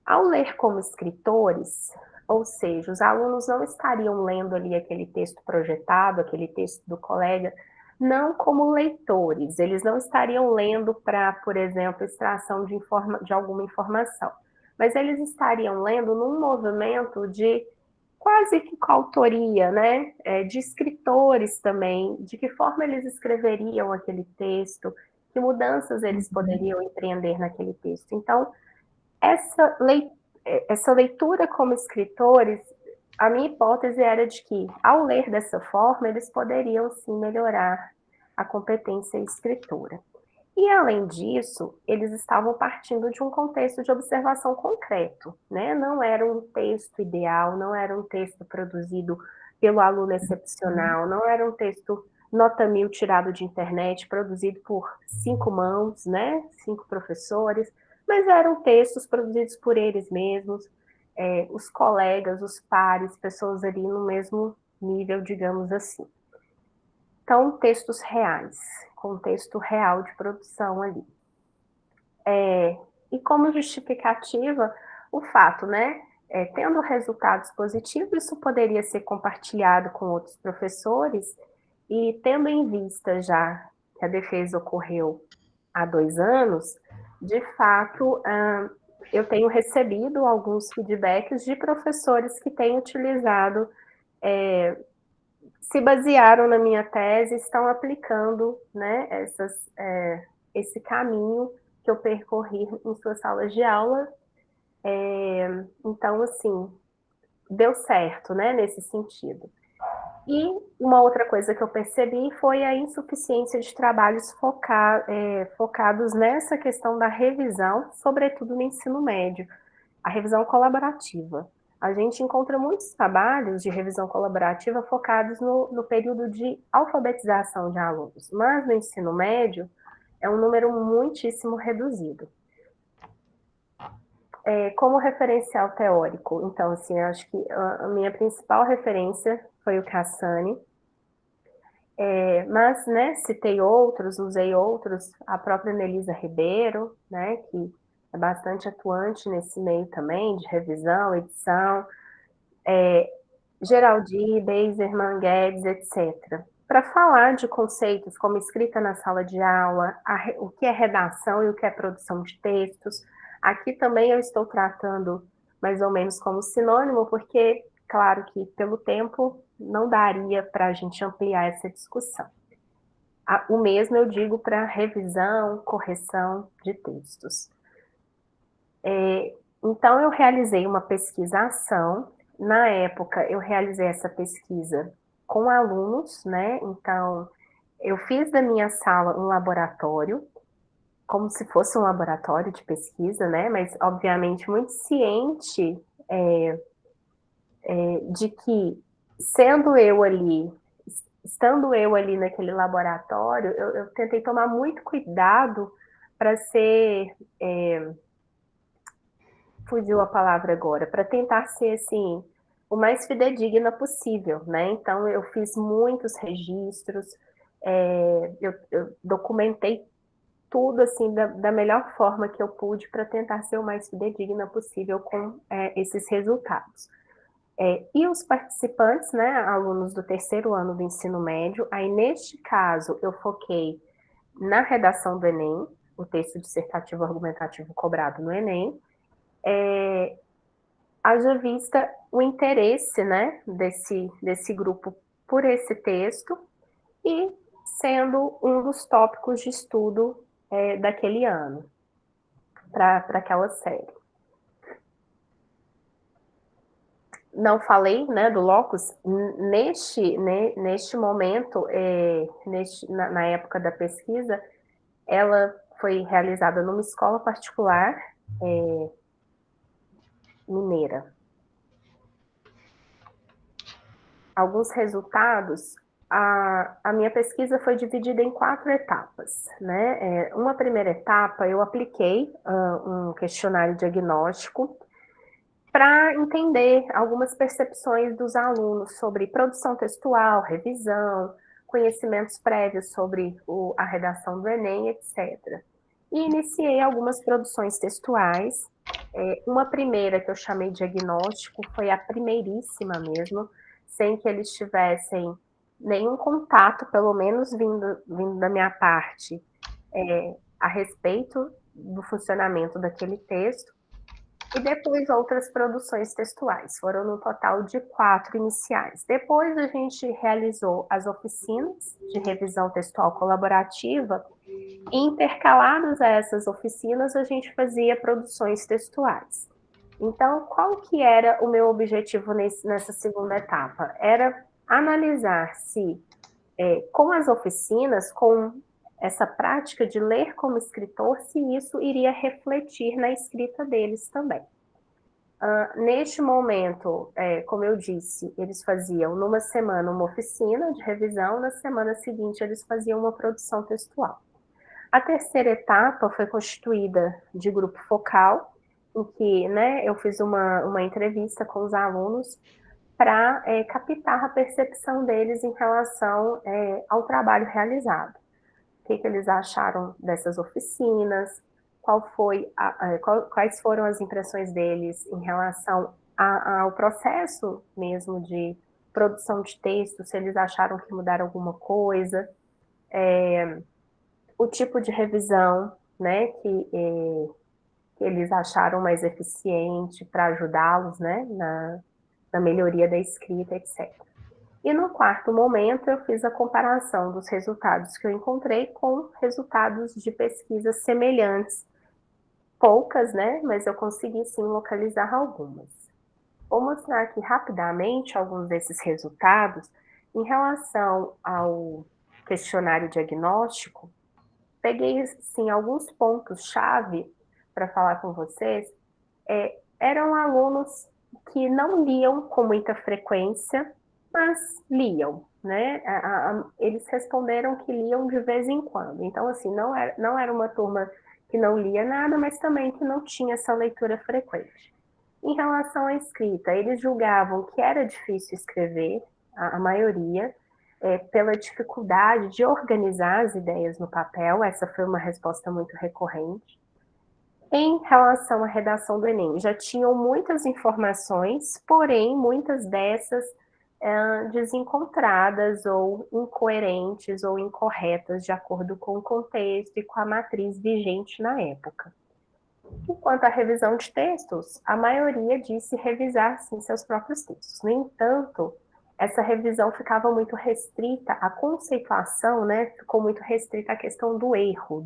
ao ler como escritores, ou seja, os alunos não estariam lendo ali aquele texto projetado, aquele texto do colega, não como leitores, eles não estariam lendo para, por exemplo, extração de alguma informação, mas eles estariam lendo num movimento de quase que coautoria, né, de escritores também, de que forma eles escreveriam aquele texto, que mudanças eles poderiam empreender naquele texto. Então, essa leitura como escritores, a minha hipótese era de que, ao ler dessa forma, eles poderiam, sim, melhorar a competência escritora. E, além disso, eles estavam partindo de um contexto de observação concreto, né? Não era um texto ideal, não era um texto produzido pelo aluno excepcional, não era um texto nota 1000 tirado de internet, produzido por 5 mãos, né? 5 professores, mas eram textos produzidos por eles mesmos, os colegas, os pares, pessoas ali no mesmo nível, digamos assim. Então, textos reais, contexto real de produção ali. E como justificativa, o fato, né, tendo resultados positivos, isso poderia ser compartilhado com outros professores, e tendo em vista já que a defesa ocorreu há 2 anos, de fato, eu tenho recebido alguns feedbacks de professores que têm utilizado, se basearam na minha tese, estão aplicando, né, esse caminho que eu percorri em suas salas de aula. Então, assim, deu certo, né, nesse sentido. E uma outra coisa que eu percebi foi a insuficiência de trabalhos focados nessa questão da revisão, sobretudo no ensino médio, a revisão colaborativa. A gente encontra muitos trabalhos de revisão colaborativa focados no período de alfabetização de alunos, mas no ensino médio é um número muitíssimo reduzido. Como referencial teórico, então, assim, eu acho que a minha principal referência foi o Cassani, mas, né, citei outros, usei outros, a própria Nelisa Ribeiro, né, que é bastante atuante nesse meio também, de revisão, edição, Geraldi, Beiserman, Guedes, etc. Para falar de conceitos como escrita na sala de aula, o que é redação e o que é produção de textos. Aqui também eu estou tratando mais ou menos como sinônimo, porque, claro que pelo tempo não daria para a gente ampliar essa discussão. O mesmo eu digo para revisão, correção de textos. Então, eu realizei uma pesquisa-ação. Na época, eu realizei essa pesquisa com alunos, né? Então, eu fiz da minha sala um laboratório, como se fosse um laboratório de pesquisa, né? Mas, obviamente, muito ciente de que, estando eu ali naquele laboratório, eu tentei tomar muito cuidado para ser... fugiu a palavra agora, para tentar ser, assim, o mais fidedigna possível, né? Então, eu fiz muitos registros, eu documentei tudo, assim, da melhor forma que eu pude para tentar ser o mais fidedigna possível com esses resultados. E os participantes, né, alunos do 3º ano do ensino médio, aí, neste caso, eu foquei na redação do Enem, o texto dissertativo argumentativo cobrado no Enem, haja vista o interesse, né, desse grupo por esse texto e sendo um dos tópicos de estudo daquele ano, para aquela série. Não falei, né, do locus, neste momento, na época da pesquisa, ela foi realizada numa escola particular mineira. Alguns resultados, a minha pesquisa foi dividida em 4 etapas, né? Uma primeira etapa, eu apliquei um questionário diagnóstico para entender algumas percepções dos alunos sobre produção textual, revisão, conhecimentos prévios sobre a redação do Enem, etc. E iniciei algumas produções textuais. Uma primeira que eu chamei de diagnóstico, foi a primeiríssima mesmo, sem que eles tivessem nenhum contato, pelo menos vindo da minha parte, a respeito do funcionamento daquele texto. E depois outras produções textuais, foram no total de 4 iniciais. Depois a gente realizou as oficinas de revisão textual colaborativa, e intercaladas a essas oficinas a gente fazia produções textuais. Então, qual que era o meu objetivo nessa segunda etapa? Era analisar se, com as oficinas, com essa prática de ler como escritor, se isso iria refletir na escrita deles também. Neste momento, como eu disse, eles faziam numa semana uma oficina de revisão, na semana seguinte eles faziam uma produção textual. A terceira etapa foi constituída de grupo focal, em que, né, eu fiz uma entrevista com os alunos para captar a percepção deles em relação ao trabalho realizado. O que eles acharam dessas oficinas, quais foram as impressões deles em relação ao processo mesmo de produção de texto, se eles acharam que mudaram alguma coisa, o tipo de revisão, né, que eles acharam mais eficiente para ajudá-los, né, na melhoria da escrita, etc. E no quarto momento, eu fiz a comparação dos resultados que eu encontrei com resultados de pesquisas semelhantes. Poucas, né? Mas eu consegui sim localizar algumas. Vou mostrar aqui rapidamente alguns desses resultados. Em relação ao questionário diagnóstico, peguei sim alguns pontos-chave para falar com vocês. Eram alunos que não liam com muita frequência, mas liam, né? Eles responderam que liam de vez em quando. Então, assim, não era uma turma que não lia nada, mas também que não tinha essa leitura frequente. Em relação à escrita, eles julgavam que era difícil escrever, a maioria, pela dificuldade de organizar as ideias no papel. Essa foi uma resposta muito recorrente. Em relação à redação do Enem, já tinham muitas informações, porém, muitas dessas desencontradas ou incoerentes ou incorretas de acordo com o contexto e com a matriz vigente na época. Enquanto à revisão de textos, a maioria disse revisar sim seus próprios textos. No entanto, essa revisão ficava muito restrita à conceituação, né? Ficou muito restrita à questão do erro,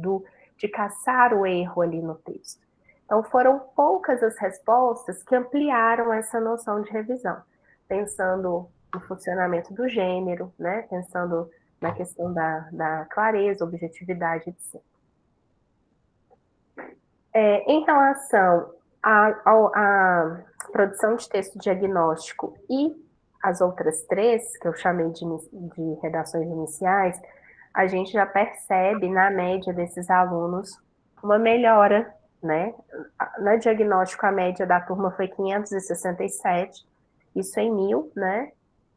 de caçar o erro ali no texto. Então, foram poucas as respostas que ampliaram essa noção de revisão, pensando no funcionamento do gênero, né? Pensando na questão da clareza, objetividade, etc. Em relação à produção de texto diagnóstico e as outras 3, que eu chamei de redações iniciais, a gente já percebe, na média desses alunos, uma melhora, né? Na diagnóstico, a média da turma foi 567, isso em 1.000, né?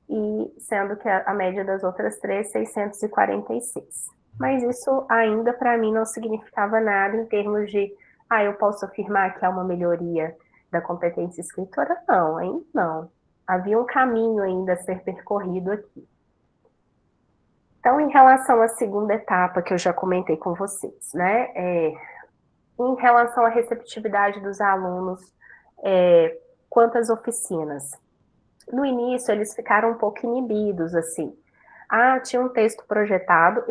E sendo que a média das outras 3, 646. Mas isso ainda, para mim, não significava nada em termos de, eu posso afirmar que há uma melhoria da competência escritora? Não, ainda não. Havia um caminho ainda a ser percorrido aqui. Então, em relação à segunda etapa, que eu já comentei com vocês, né? Em relação à receptividade dos alunos, quanto às oficinas. No início, eles ficaram um pouco inibidos, assim. Tinha um texto projetado,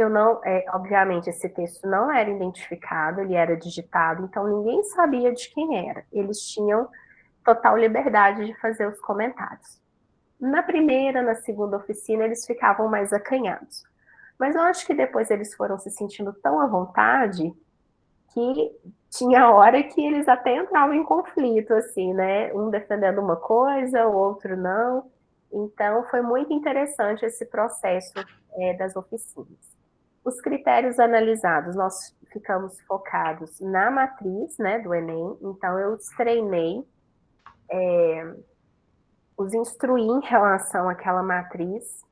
obviamente esse texto não era identificado, ele era digitado, então ninguém sabia de quem era. Eles tinham total liberdade de fazer os comentários. Na primeira, na segunda oficina, eles ficavam mais acanhados. Mas eu acho que depois eles foram se sentindo tão à vontade que tinha hora que eles até entravam em conflito, assim, né? Um defendendo uma coisa, o outro não. Então, foi muito interessante esse processo das oficinas. Os critérios analisados, nós ficamos focados na matriz, né, do Enem. Então, eu treinei os instruir em relação àquela matriz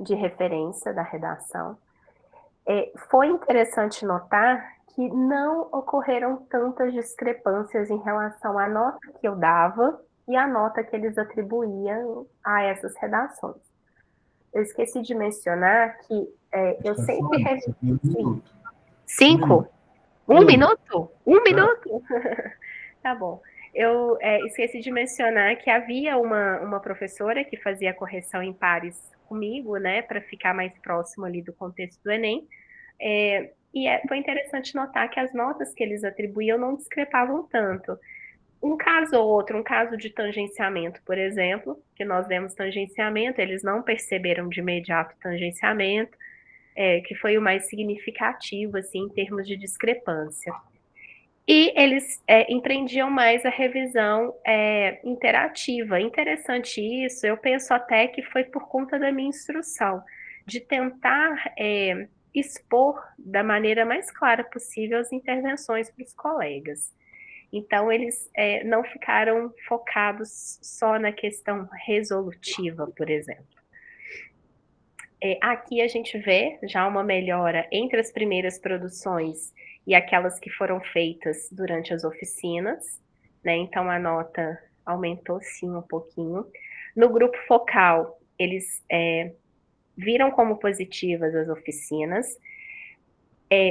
de referência da redação. Foi interessante notar que não ocorreram tantas discrepâncias em relação à nota que eu dava e à nota que eles atribuíam a essas redações. Eu esqueci de mencionar que eu sempre... Cinco? Um minuto? Um minuto? Tá bom. Eu esqueci de mencionar que havia uma professora que fazia correção em pares comigo, né, para ficar mais próximo ali do contexto do Enem. Foi interessante notar que as notas que eles atribuíam não discrepavam tanto. Um caso ou outro, um caso de tangenciamento, por exemplo, que nós demos tangenciamento, eles não perceberam de imediato tangenciamento, que foi o mais significativo, assim, em termos de discrepância. E eles empreendiam mais a revisão interativa. Interessante isso, eu penso até que foi por conta da minha instrução, de tentar expor da maneira mais clara possível as intervenções para os colegas. Então, eles não ficaram focados só na questão resolutiva, por exemplo. Aqui a gente vê já uma melhora entre as primeiras produções e aquelas que foram feitas durante as oficinas, né? Então, a nota aumentou sim um pouquinho. No grupo focal, eles viram como positivas as oficinas,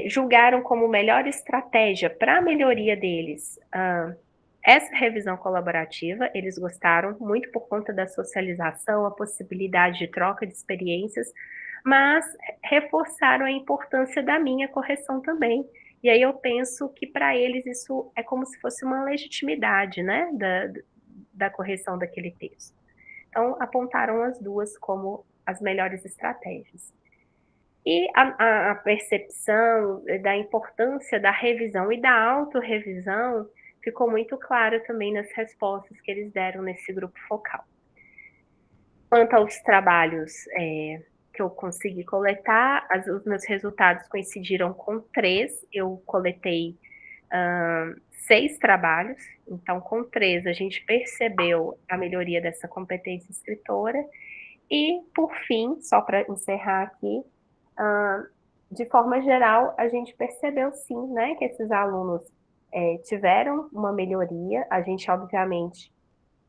julgaram como melhor estratégia para a melhoria deles essa revisão colaborativa. Eles gostaram muito por conta da socialização, a possibilidade de troca de experiências, mas reforçaram a importância da minha correção também. E aí eu penso que para eles isso é como se fosse uma legitimidade, né, da correção daquele texto. Então, apontaram as duas como as melhores estratégias. E a percepção da importância da revisão e da autorrevisão ficou muito claro também nas respostas que eles deram nesse grupo focal. Quanto aos trabalhos que eu consegui coletar, os meus resultados coincidiram com 3. Eu coletei 6 trabalhos, então com 3 a gente percebeu a melhoria dessa competência escritora. E, por fim, só para encerrar aqui, de forma geral, a gente percebeu sim, né, que esses alunos tiveram uma melhoria. A gente, obviamente,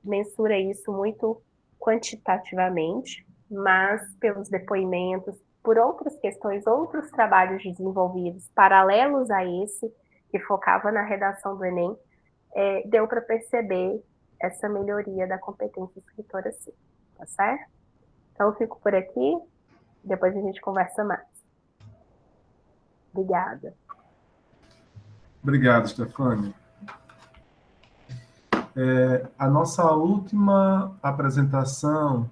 mensura isso muito quantitativamente, mas pelos depoimentos, por outras questões, outros trabalhos desenvolvidos paralelos a esse, que focava na redação do Enem, deu para perceber essa melhoria da competência escritora sim, tá certo? Então, eu fico por aqui, depois a gente conversa mais. Obrigada. Obrigado, Stefânia. A nossa última apresentação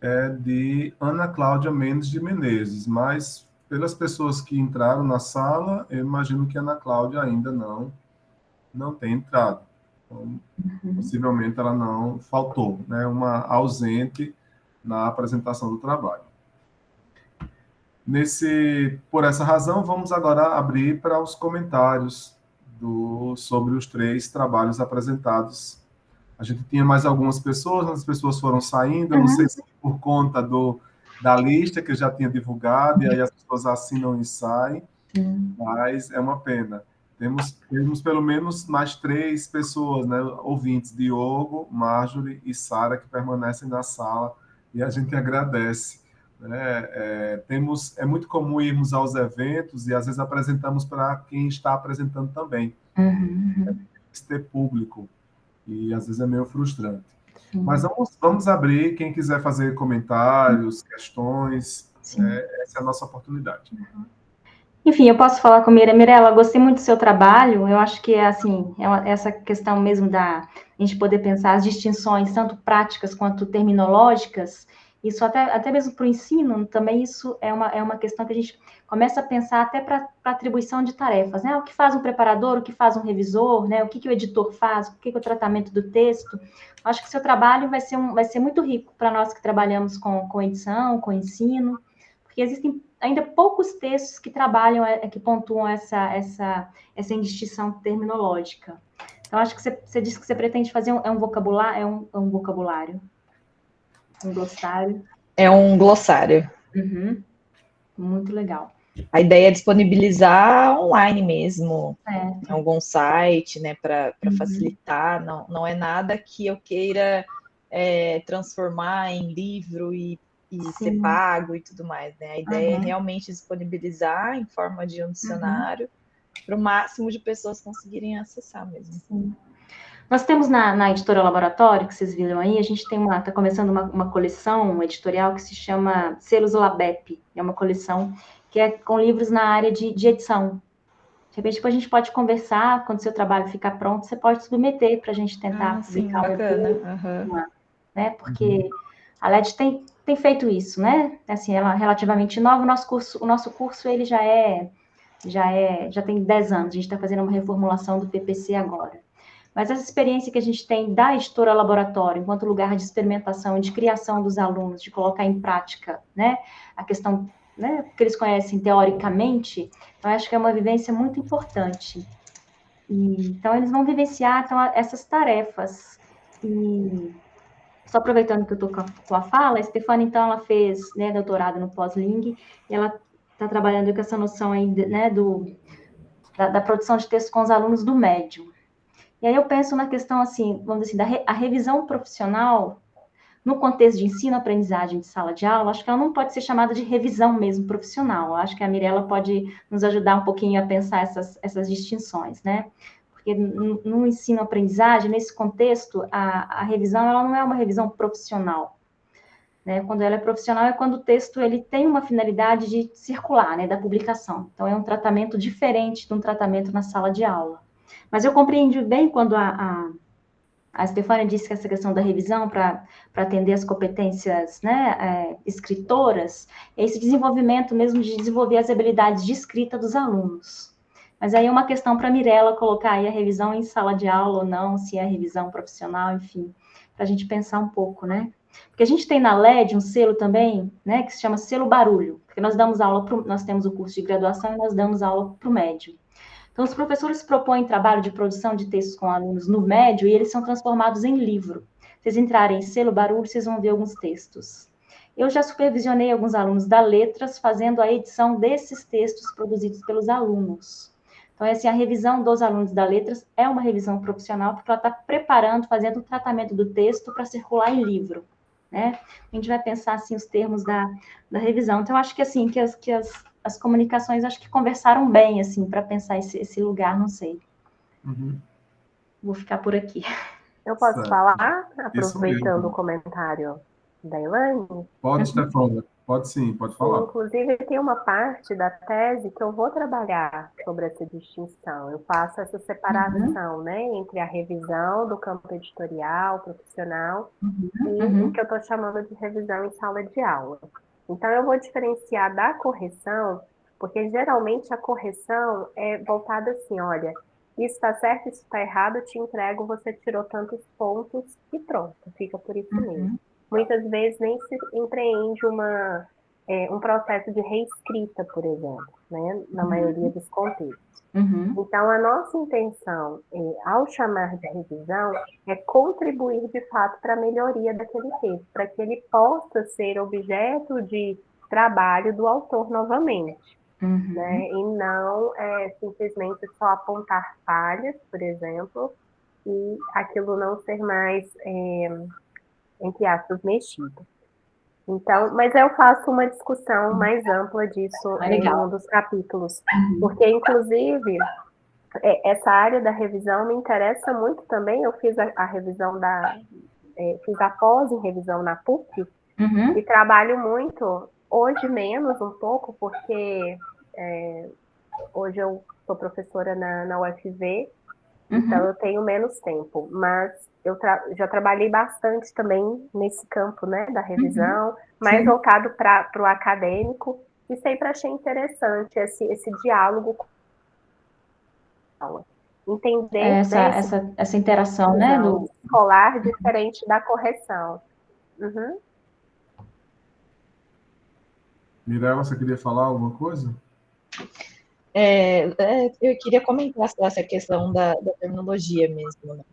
é de Ana Cláudia Mendes de Menezes, mas pelas pessoas que entraram na sala, eu imagino que a Ana Cláudia ainda não tem entrado. Então, possivelmente ela não faltou, né? Uma ausente na apresentação do trabalho. Por essa razão, vamos agora abrir para os comentários sobre os 3 trabalhos apresentados. A gente tinha mais algumas pessoas, as pessoas foram saindo, eu não sei se por conta da lista que eu já tinha divulgado, e aí as pessoas assinam e saem, mas é uma pena. Temos pelo menos mais 3 pessoas, né, ouvintes, Diogo, Marjorie e Sara, que permanecem na sala, e a gente agradece. É muito comum irmos aos eventos e às vezes apresentamos para quem está apresentando também. Tem que ter público e às vezes é meio frustrante. Mas vamos abrir, quem quiser fazer comentários, questões, essa é a nossa oportunidade. Enfim, eu posso falar com a Mirella, gostei muito do seu trabalho, eu acho que essa questão mesmo da gente poder pensar as distinções, tanto práticas quanto terminológicas, isso até mesmo para o ensino, também isso é uma questão que a gente começa a pensar até para atribuição de tarefas, né? O que faz um preparador, o que faz um revisor, né? O que o editor faz, o que é o tratamento do texto. Acho que o seu trabalho vai ser muito rico para nós que trabalhamos com edição, com ensino, porque existem ainda poucos textos que trabalham, que pontuam essa indistinção terminológica. Então, acho que você disse que você pretende fazer um vocabulário, um vocabulário, um glossário. É um glossário. Uhum. Muito legal. A ideia é disponibilizar online mesmo, Certo. em algum site, né, para Uhum. facilitar. Não é nada que eu queira transformar em livro e ser Sim. pago e tudo mais, né? A ideia é Uhum. realmente disponibilizar em forma de um dicionário para o máximo de pessoas conseguirem acessar mesmo. Sim. Nós temos na editora Laboratório, que vocês viram aí, a gente está começando uma coleção editorial que se chama Selos Labep. É uma coleção que é com livros na área de edição. De repente, depois a gente pode conversar, quando o seu trabalho ficar pronto, você pode submeter para a gente tentar publicar bacana. né? Porque a LED tem feito isso, né? Assim, ela é relativamente nova. O nosso curso ele já tem 10 anos. A gente está fazendo uma reformulação do PPC agora. Mas essa experiência que a gente tem da editora Laboratório, enquanto lugar de experimentação e de criação dos alunos, de colocar em prática, né, a questão, né, que eles conhecem teoricamente, eu acho que é uma vivência muito importante. Então, eles vão vivenciar essas tarefas. E só aproveitando que eu estou com a fala, a Stefania, então, ela fez, né, doutorado no pós-ling, e ela está trabalhando com essa noção aí, né, da produção de texto com os alunos do médio. E aí eu penso na questão, assim, vamos dizer assim, a revisão profissional, no contexto de ensino-aprendizagem de sala de aula, acho que ela não pode ser chamada de revisão mesmo profissional. Eu acho que a Mirella pode nos ajudar um pouquinho a pensar essas distinções, né? Porque no ensino-aprendizagem, nesse contexto, a revisão, ela não é uma revisão profissional. Né? Quando ela é profissional, é quando o texto ele tem uma finalidade de circular, né, da publicação. Então, é um tratamento diferente de um tratamento na sala de aula. Mas eu compreendi bem quando a Stefania disse que essa questão da revisão para atender as competências, né, escritoras, é esse desenvolvimento mesmo de desenvolver as habilidades de escrita dos alunos. Mas aí é uma questão para a Mirella colocar aí a revisão em sala de aula ou não, se é revisão profissional, enfim, para a gente pensar um pouco, né? Porque a gente tem na LED um selo também, né, que se chama selo barulho, porque nós temos o curso de graduação e nós damos aula para o médio. Então, os professores propõem trabalho de produção de textos com alunos no médio e eles são transformados em livro. Se vocês entrarem em selo barulho, vocês vão ver alguns textos. Eu já supervisionei alguns alunos da Letras fazendo a edição desses textos produzidos pelos alunos. Então, assim, a revisão dos alunos da Letras é uma revisão profissional porque ela está preparando, fazendo o tratamento do texto para circular em livro. Né? A gente vai pensar, assim, os termos da revisão. Então, eu acho que, assim, que as comunicações acho que conversaram bem, assim, para pensar esse lugar, não sei. Vou ficar por aqui. Eu posso falar, aproveitando o comentário da Elaine? Pode, Stefania. Pode sim, pode falar. Inclusive, tem uma parte da tese que eu vou trabalhar sobre essa distinção. Eu faço essa separação, né, entre a revisão do campo editorial, profissional, e o que eu estou chamando de revisão em sala de aula. Então, eu vou diferenciar da correção, porque geralmente a correção é voltada assim, olha, isso está certo, isso está errado, eu te entrego, você tirou tantos pontos e pronto, fica por isso mesmo. Muitas vezes nem se empreende um processo de reescrita, por exemplo, né, na maioria dos contextos. Então, a nossa intenção, ao chamar de revisão, é contribuir, de fato, para a melhoria daquele texto, para que ele possa ser objeto de trabalho do autor novamente. Né? E não simplesmente só apontar falhas, por exemplo, e aquilo não ser mais, entre aspas, mexido. Então, mas eu faço uma discussão mais ampla disso em um dos capítulos, porque, inclusive, essa área da revisão me interessa muito também. Eu fiz a revisão fiz a pós em revisão na PUC, e trabalho muito, hoje menos um pouco, porque hoje eu sou professora na UFV, então eu tenho menos tempo, mas eu já trabalhei bastante também nesse campo, né, da revisão, mais voltado para o acadêmico, e sempre achei interessante esse diálogo com a aula. Entender essa interação, né, do escolar diferente da correção. Mirella, você queria falar alguma coisa? Eu queria comentar essa questão da terminologia mesmo, né?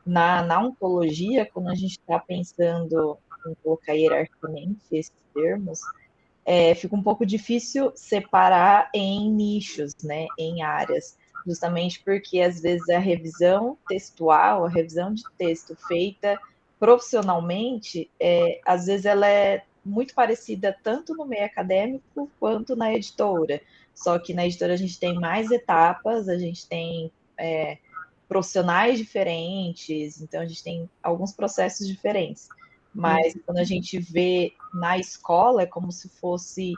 Na ontologia, quando a gente está pensando em colocar hierarquicamente esses termos, fica um pouco difícil separar em nichos, né, em áreas, justamente porque às vezes a revisão textual, a revisão de texto feita profissionalmente, às vezes ela é muito parecida tanto no meio acadêmico quanto na editora. Só que na editora a gente tem mais etapas, a gente tem profissionais diferentes, então a gente tem alguns processos diferentes. Mas quando a gente vê na escola, é como se fossem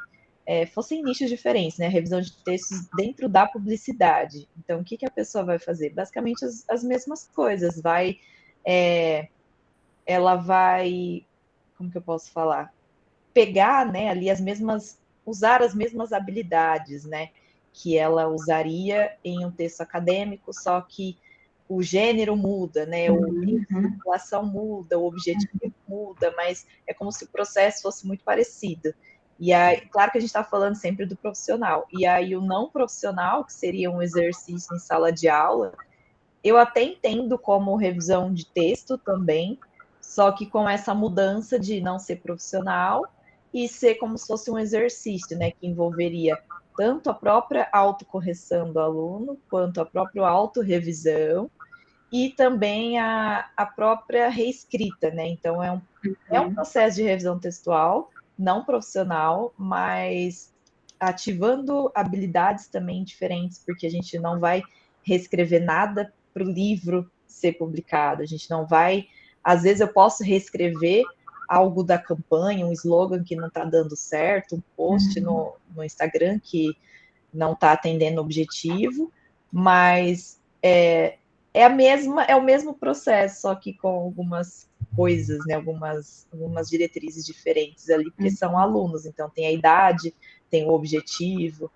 nichos diferentes, né? Revisão de textos dentro da publicidade. Então, o que a pessoa vai fazer? Basicamente as mesmas coisas. Ela vai, como que eu posso falar? Pegar, né, ali usar as mesmas habilidades, né, que ela usaria em um texto acadêmico, só que o gênero muda, né, o meio de circulação muda, o objetivo muda, mas é como se o processo fosse muito parecido. E aí, claro que a gente está falando sempre do profissional. E aí o não profissional, que seria um exercício em sala de aula, eu até entendo como revisão de texto também, só que com essa mudança de não ser profissional e ser como se fosse um exercício, né, que envolveria tanto a própria autocorreção do aluno, quanto a própria autorrevisão, e também a própria reescrita, né? Então, é um processo de revisão textual, não profissional, mas ativando habilidades também diferentes, porque a gente não vai reescrever nada para o livro ser publicado, a gente não vai. Às vezes eu posso reescrever algo da campanha, um slogan que não está dando certo, um post no Instagram que não está atendendo o objetivo, mas é o mesmo processo, só que com algumas coisas, né, algumas diretrizes diferentes ali, porque são alunos, então tem a idade, tem o objetivo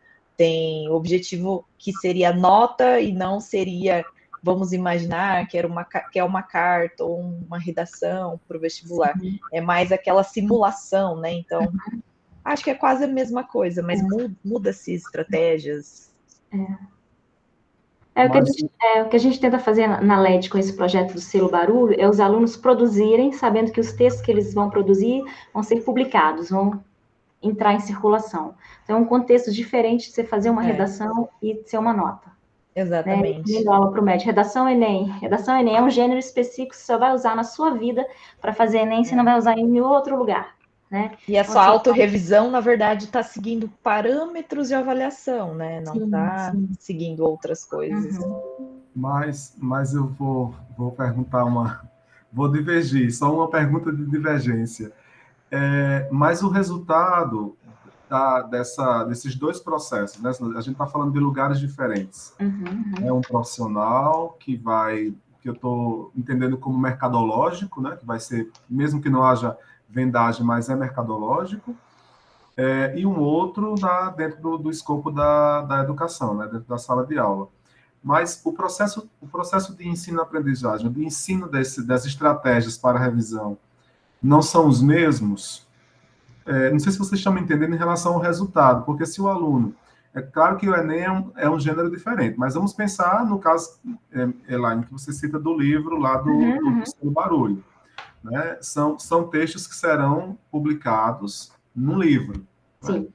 que seria nota e não seria, vamos imaginar, que é uma carta ou uma redação para o vestibular. É mais aquela simulação, né? Então, acho que é quase a mesma coisa, mas muda-se estratégias. O que a gente tenta fazer na LED com esse projeto do Selo Barulho é os alunos produzirem, sabendo que os textos que eles vão produzir vão ser publicados, vão entrar em circulação. Então, é um contexto diferente de você fazer uma redação e ser uma nota. Exatamente. Né? A aula promete. Redação Enem é um gênero específico que você só vai usar na sua vida. Para fazer Enem, você não vai usar em nenhum outro lugar. Né? E a sua autorrevisão, na verdade, está seguindo parâmetros de avaliação, né? Não está seguindo outras coisas. Mas eu vou perguntar vou divergir, só uma pergunta de divergência. Mas o resultado desses dois processos, né? A gente está falando de lugares diferentes. É um profissional que eu estou entendendo como mercadológico, né? Que vai ser, mesmo que não haja vendagem, mas é mercadológico, e um outro dentro do escopo da educação, né? Dentro da sala de aula. Mas o processo de ensino-aprendizagem, de ensino das estratégias para a revisão, não são os mesmos? Não sei se vocês estão me entendendo em relação ao resultado, porque se o aluno... É claro que o Enem é um gênero diferente, mas vamos pensar no caso, Elaine, que você cita do livro lá do Selo Barulho. Né? São textos que serão publicados no livro. Sim. Né?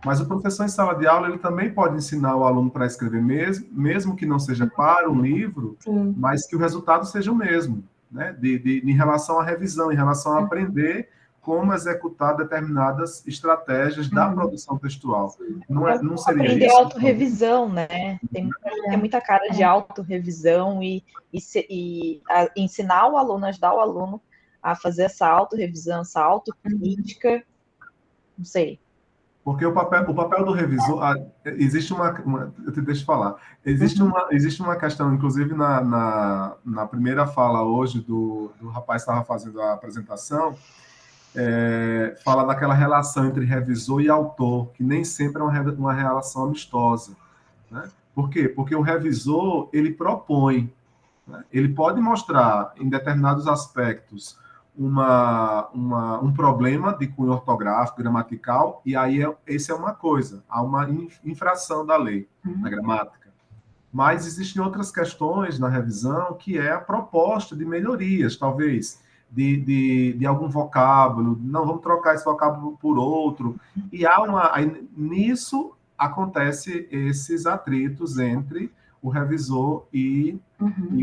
Mas o professor em sala de aula ele também pode ensinar o aluno para escrever mesmo que não seja para um livro, mas que o resultado seja o mesmo, né? Em relação à revisão, em relação a aprender como executar determinadas estratégias da produção textual. Não seria aprender isso? Autorrevisão, né? Tem muita cara de autorrevisão e ensinar o aluno, ajudar o aluno a fazer essa autorrevisão, essa autocrítica, não sei. Porque o papel do revisor, existe deixa eu falar, existe uma questão, inclusive na primeira fala hoje do rapaz que estava fazendo a apresentação, fala daquela relação entre revisor e autor, que nem sempre é uma relação amistosa. Né? Por quê? Porque o revisor, ele propõe, né? Ele pode mostrar, em determinados aspectos, um problema de cunho ortográfico, gramatical, e aí esse é uma coisa, há uma infração da lei, na gramática. Mas existem outras questões na revisão, que é a proposta de melhorias, talvez, de algum vocábulo, não, vamos trocar esse vocábulo por outro, e aí, nisso acontece esses atritos entre o revisor e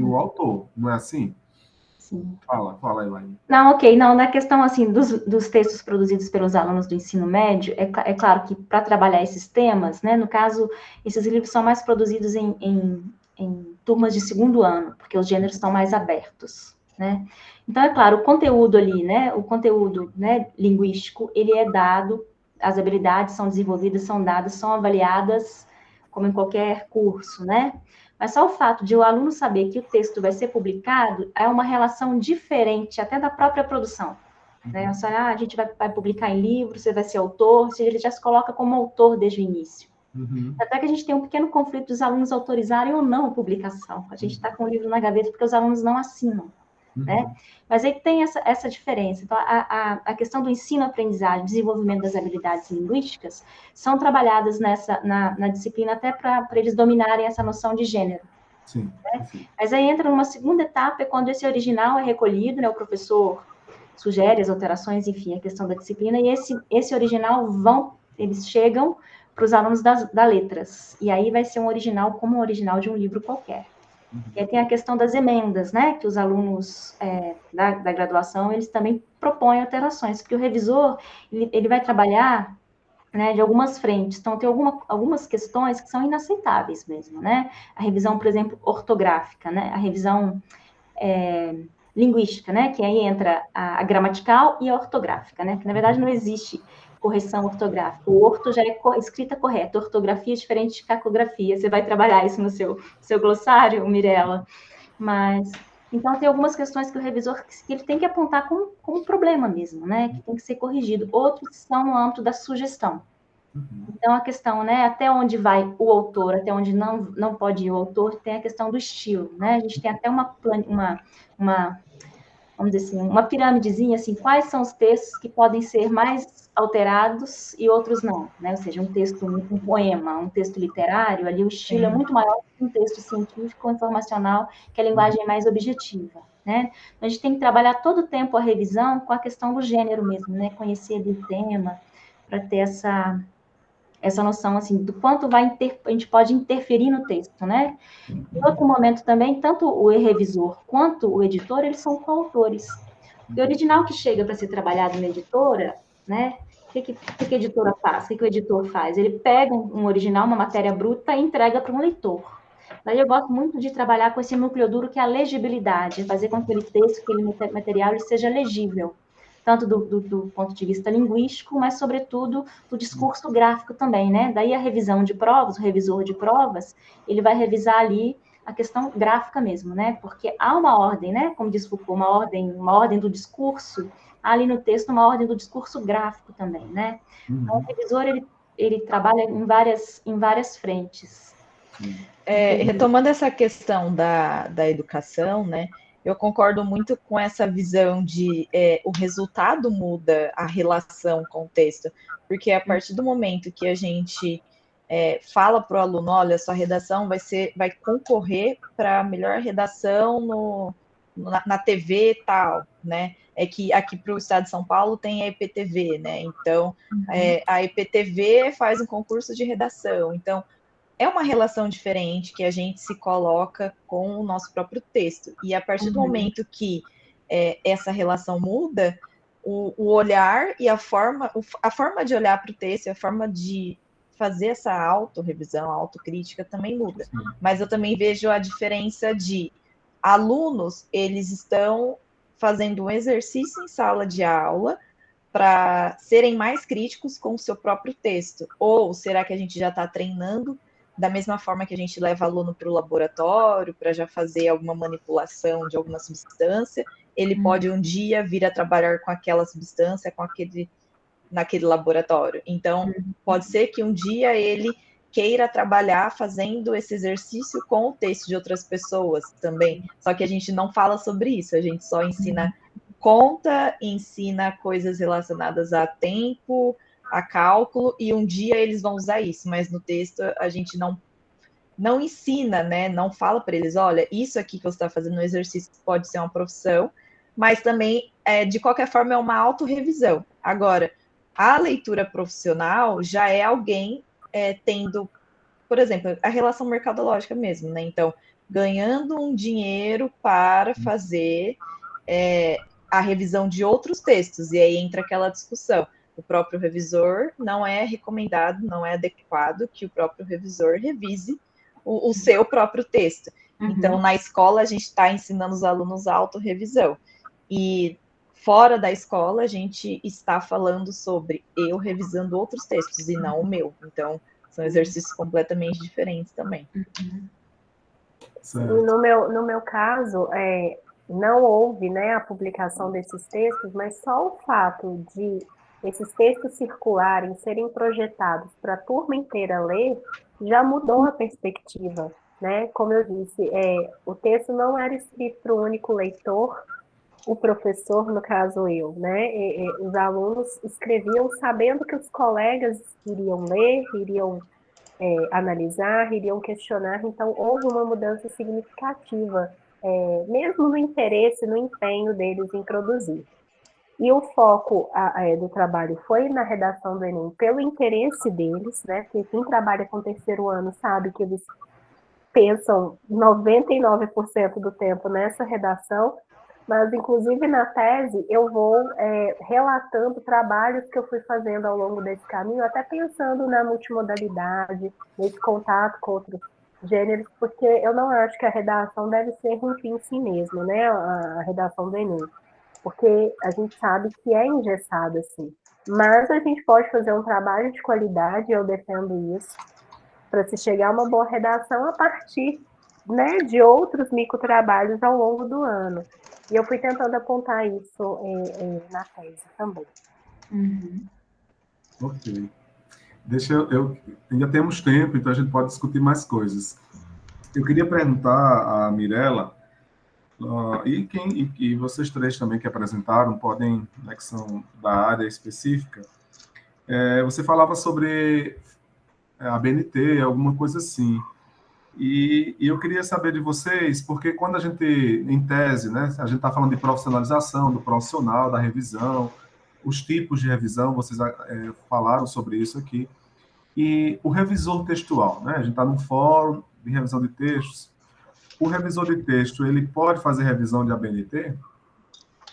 o autor, não é assim? Sim. Fala, Elaine. Não, ok. Não, na questão, assim, dos textos produzidos pelos alunos do ensino médio, é claro que para trabalhar esses temas, né, no caso, esses livros são mais produzidos em turmas de segundo ano, porque os gêneros estão mais abertos, né? Então, é claro, o conteúdo ali, né, o conteúdo, né, linguístico, ele é dado, as habilidades são desenvolvidas, são dadas, são avaliadas, como em qualquer curso, né? Mas só o fato de o aluno saber que o texto vai ser publicado é uma relação diferente até da própria produção. Né? Só, a gente vai publicar em livro, você vai ser autor, ou seja, ele já se coloca como autor desde o início. Até que a gente tem um pequeno conflito dos alunos autorizarem ou não a publicação. A gente está com o livro na gaveta porque os alunos não assinam. Né? Mas aí tem essa diferença. Então, a questão do ensino-aprendizagem, desenvolvimento das habilidades linguísticas, são trabalhadas na disciplina até para eles dominarem essa noção de gênero. Sim. Né? Mas aí entra numa segunda etapa, é quando esse original é recolhido, né? O professor sugere as alterações, enfim, a questão da disciplina, e esse original eles chegam para os alunos da letras, e aí vai ser um original como um original de um livro qualquer. E aí tem a questão das emendas, né, que os alunos da graduação, eles também propõem alterações, porque o revisor, ele vai trabalhar, né, de algumas frentes, então tem algumas questões que são inaceitáveis mesmo, né, a revisão, por exemplo, ortográfica, né, a revisão linguística, né, que aí entra a gramatical e a ortográfica, né, que na verdade não existe correção ortográfica. O orto já é escrita correta, ortografia é diferente de cacografia. Você vai trabalhar isso no seu glossário, Mirella? Mas, então, tem algumas questões que o revisor que ele tem que apontar como um problema mesmo, né? Que tem que ser corrigido. Outros são no âmbito da sugestão. Então, a questão, né? Até onde vai o autor, até onde não pode ir o autor, tem a questão do estilo, né? A gente tem até vamos dizer assim, uma piramidezinha, assim, quais são os textos que podem ser mais alterados e outros não, né? Ou seja, um texto, um poema, um texto literário, ali o estilo é muito maior que um texto científico ou informacional, que a linguagem é mais objetiva, né? Então, a gente tem que trabalhar todo o tempo a revisão com a questão do gênero mesmo, né? Conhecer do tema, para ter essa noção, assim, do quanto a gente pode interferir no texto, né? Em outro momento também, tanto o revisor quanto o editor, eles são coautores. O original que chega para ser trabalhado na editora, né? O que a editora faz? O que o editor faz? Ele pega um original, uma matéria bruta, e entrega para um leitor. Daí eu gosto muito de trabalhar com esse núcleo duro, que é a legibilidade, fazer com que aquele texto, aquele material, ele seja legível, tanto do ponto de vista linguístico, mas, sobretudo, do discurso gráfico também, né? Daí a revisão de provas, o revisor de provas, ele vai revisar ali a questão gráfica mesmo, né? Porque há uma ordem, né? Como diz Foucault, uma ordem do discurso, há ali no texto uma ordem do discurso gráfico também, né? Então, o revisor, ele trabalha em várias frentes. Retomando essa questão da educação, né? Eu concordo muito com essa visão de o resultado muda a relação com o texto, porque a partir do momento que a gente fala para o aluno, olha, sua redação vai concorrer para a melhor redação na TV e tal, né? É que aqui para o estado de São Paulo tem a EPTV, né? Então, a EPTV faz um concurso de redação. Então, é uma relação diferente que a gente se coloca com o nosso próprio texto. E a partir do momento que essa relação muda, o olhar e a forma de olhar para o texto, a forma de fazer essa autorrevisão, a autocrítica também muda. Mas eu também vejo a diferença de alunos, eles estão fazendo um exercício em sala de aula para serem mais críticos com o seu próprio texto. Ou será que a gente já está treinando da mesma forma que a gente leva aluno para o laboratório, para já fazer alguma manipulação de alguma substância, ele pode um dia vir a trabalhar com aquela substância, naquele laboratório. Então, pode ser que um dia ele queira trabalhar fazendo esse exercício com o texto de outras pessoas também. Só que a gente não fala sobre isso, a gente só ensina conta, ensina coisas relacionadas a tempo, a cálculo, e um dia eles vão usar isso, mas no texto a gente não ensina, né? Não fala para eles, olha, isso aqui que você está fazendo no exercício pode ser uma profissão, mas também, de qualquer forma, é uma autorrevisão. Agora, a leitura profissional já é alguém tendo, por exemplo, a relação mercadológica mesmo, né? Então, ganhando um dinheiro para fazer a revisão de outros textos, e aí entra aquela discussão. O próprio revisor não é recomendado, não é adequado que o próprio revisor revise o seu próprio texto. Então, na escola, a gente está ensinando os alunos a autorrevisão. E fora da escola, a gente está falando sobre eu revisando outros textos e não o meu. Então, são exercícios completamente diferentes também. E no meu caso, não houve, né, a publicação desses textos, mas só o fato de esses textos circularem, serem projetados para a turma inteira ler, já mudou a perspectiva, né? Como eu disse, o texto não era escrito para o único leitor, o professor, no caso eu, né? Os alunos escreviam sabendo que os colegas iriam ler, iriam analisar, iriam questionar, então houve uma mudança significativa, mesmo no interesse, no empenho deles em produzir. E o foco do trabalho foi na redação do Enem pelo interesse deles, né? Porque quem trabalha com terceiro ano sabe que eles pensam 99% do tempo nessa redação, mas inclusive na tese eu vou relatando trabalhos que eu fui fazendo ao longo desse caminho, até pensando na multimodalidade, nesse contato com outros gêneros, porque eu não acho que a redação deve ser um fim em si mesmo, né? A redação do Enem, porque a gente sabe que é engessado assim. Mas a gente pode fazer um trabalho de qualidade, eu defendo isso, para se chegar a uma boa redação a partir, né, de outros microtrabalhos ao longo do ano. E eu fui tentando apontar isso na tese também. Ok. Ainda temos tempo, então a gente pode discutir mais coisas. Eu queria perguntar a Mirela, e vocês três também que apresentaram, podem, né, que são da área específica, você falava sobre a BNT, alguma coisa assim. E eu queria saber de vocês, porque quando a gente, em tese, né, a gente está falando de profissionalização, do profissional, da revisão, os tipos de revisão, vocês falaram sobre isso aqui. E o revisor textual, né? A gente está num fórum de revisão de textos. O revisor de texto, ele pode fazer revisão de ABNT?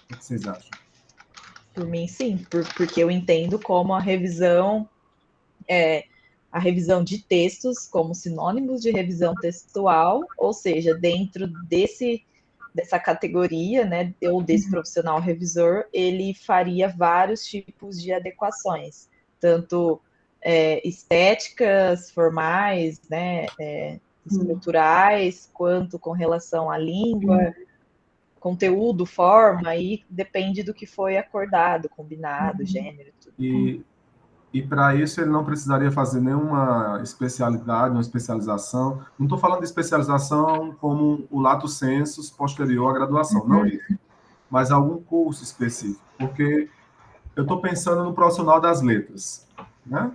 O que vocês acham? Por mim, sim, porque eu entendo como a revisão de textos como sinônimos de revisão textual, ou seja, dentro dessa categoria, né, ou desse profissional revisor, ele faria vários tipos de adequações, tanto estéticas, formais, né, estruturais, quanto com relação à língua, conteúdo, forma, aí depende do que foi acordado, combinado, gênero, tudo. E para isso ele não precisaria fazer nenhuma especialidade, uma especialização. Não estou falando de especialização como o lato sensu posterior à graduação, não isso. Mas algum curso específico. Porque eu estou pensando no profissional das letras, né?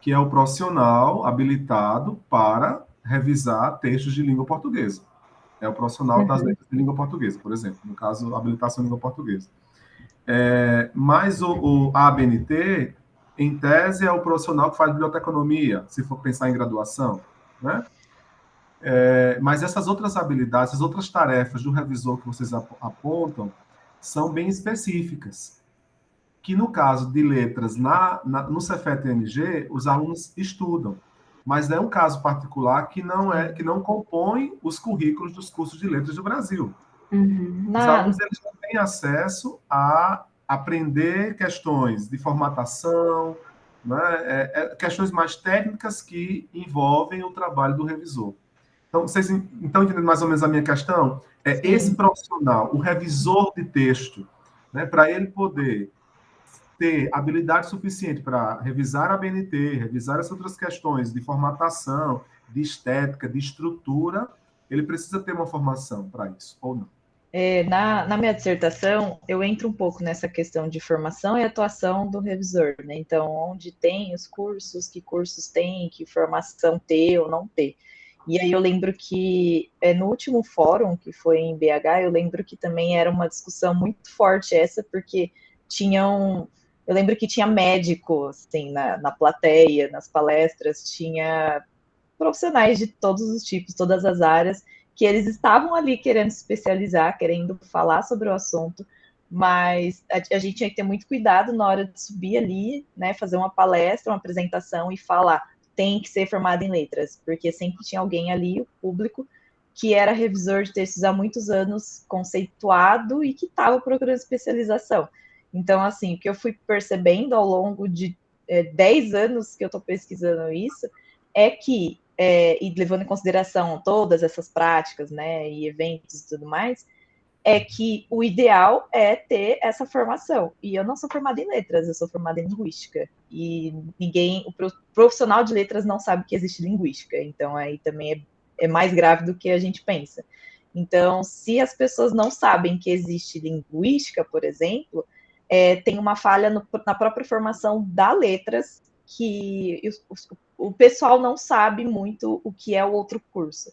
Que é o profissional habilitado para revisar textos de língua portuguesa. É o profissional das letras de língua portuguesa, por exemplo. No caso, habilitação em língua portuguesa. Mas a ABNT, em tese, é o profissional que faz biblioteconomia, se for pensar em graduação, né? Mas essas outras habilidades, essas outras tarefas do revisor que vocês apontam, são bem específicas, que no caso de letras no Cefet-MG, os alunos estudam, mas é um caso particular que não compõe os currículos dos cursos de letras do Brasil. Os alunos eles não têm acesso a aprender questões de formatação, né, questões mais técnicas que envolvem o trabalho do revisor. Então, vocês estão entendendo mais ou menos a minha questão? Esse profissional, o revisor de texto, né, para ele poder ter habilidade suficiente para revisar a BNT, revisar essas outras questões de formatação, de estética, de estrutura, ele precisa ter uma formação para isso, ou não? Na minha dissertação, eu entro um pouco nessa questão de formação e atuação do revisor, né? Então, onde tem os cursos, que cursos tem, que formação ter ou não ter. E aí eu lembro que no último fórum, que foi em BH, eu lembro que também era uma discussão muito forte essa, porque eu lembro que tinha médico, assim, na plateia, nas palestras, tinha profissionais de todos os tipos, todas as áreas, que eles estavam ali querendo se especializar, querendo falar sobre o assunto, mas a gente tinha que ter muito cuidado na hora de subir ali, né, fazer uma palestra, uma apresentação e falar, tem que ser formado em letras, porque sempre tinha alguém ali, o público, que era revisor de textos há muitos anos, conceituado e que estava procurando especialização. Então, assim, o que eu fui percebendo ao longo de 10 anos que eu estou pesquisando isso, é que e levando em consideração todas essas práticas, né, e eventos e tudo mais, é que o ideal é ter essa formação. E eu não sou formada em letras, eu sou formada em linguística. E o profissional de letras não sabe que existe linguística. Então, aí também é mais grave do que a gente pensa. Então, se as pessoas não sabem que existe linguística, por exemplo, tem uma falha na própria formação da letras, que o pessoal não sabe muito o que é o outro curso.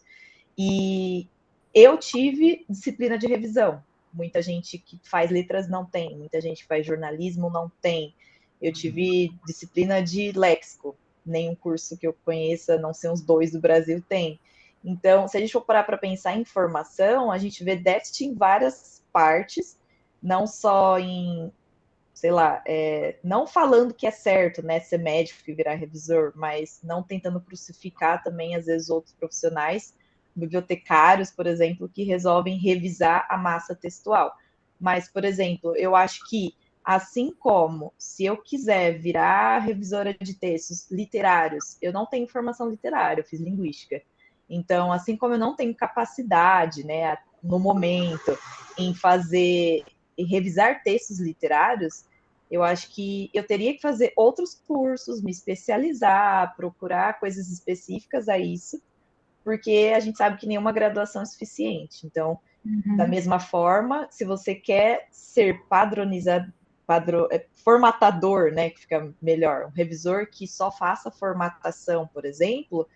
E eu tive disciplina de revisão. Muita gente que faz letras não tem, muita gente que faz jornalismo não tem. Eu tive disciplina de léxico, nenhum curso que eu conheça, não sei, uns 2 do Brasil tem. Então, se a gente for parar para pensar em formação, a gente vê déficit em várias partes, não só em, sei lá, não falando que é certo, né, ser médico e virar revisor, mas não tentando crucificar também, às vezes, outros profissionais, bibliotecários, por exemplo, que resolvem revisar a massa textual. Mas, por exemplo, eu acho que, assim como se eu quiser virar revisora de textos literários, eu não tenho formação literária, eu fiz linguística. Então, assim como eu não tenho capacidade, né, no momento, em fazer e revisar textos literários, eu acho que eu teria que fazer outros cursos, me especializar, procurar coisas específicas a isso, porque a gente sabe que nenhuma graduação é suficiente. Então, da mesma forma, se você quer ser formatador, né, que fica melhor, um revisor que só faça formatação, por exemplo,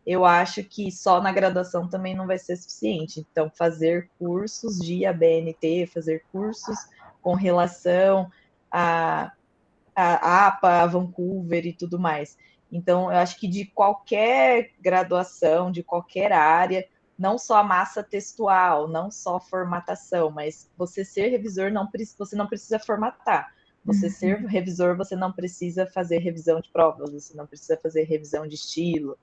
eu acho que só na graduação também não vai ser suficiente. Então, fazer cursos de ABNT, fazer cursos com relação a APA, a Vancouver e tudo mais. Então, eu acho que de qualquer graduação, de qualquer área, não só a massa textual, não só formatação, mas você ser revisor, você não precisa formatar. Você ser revisor, você não precisa fazer revisão de provas, você não precisa fazer revisão de estilo.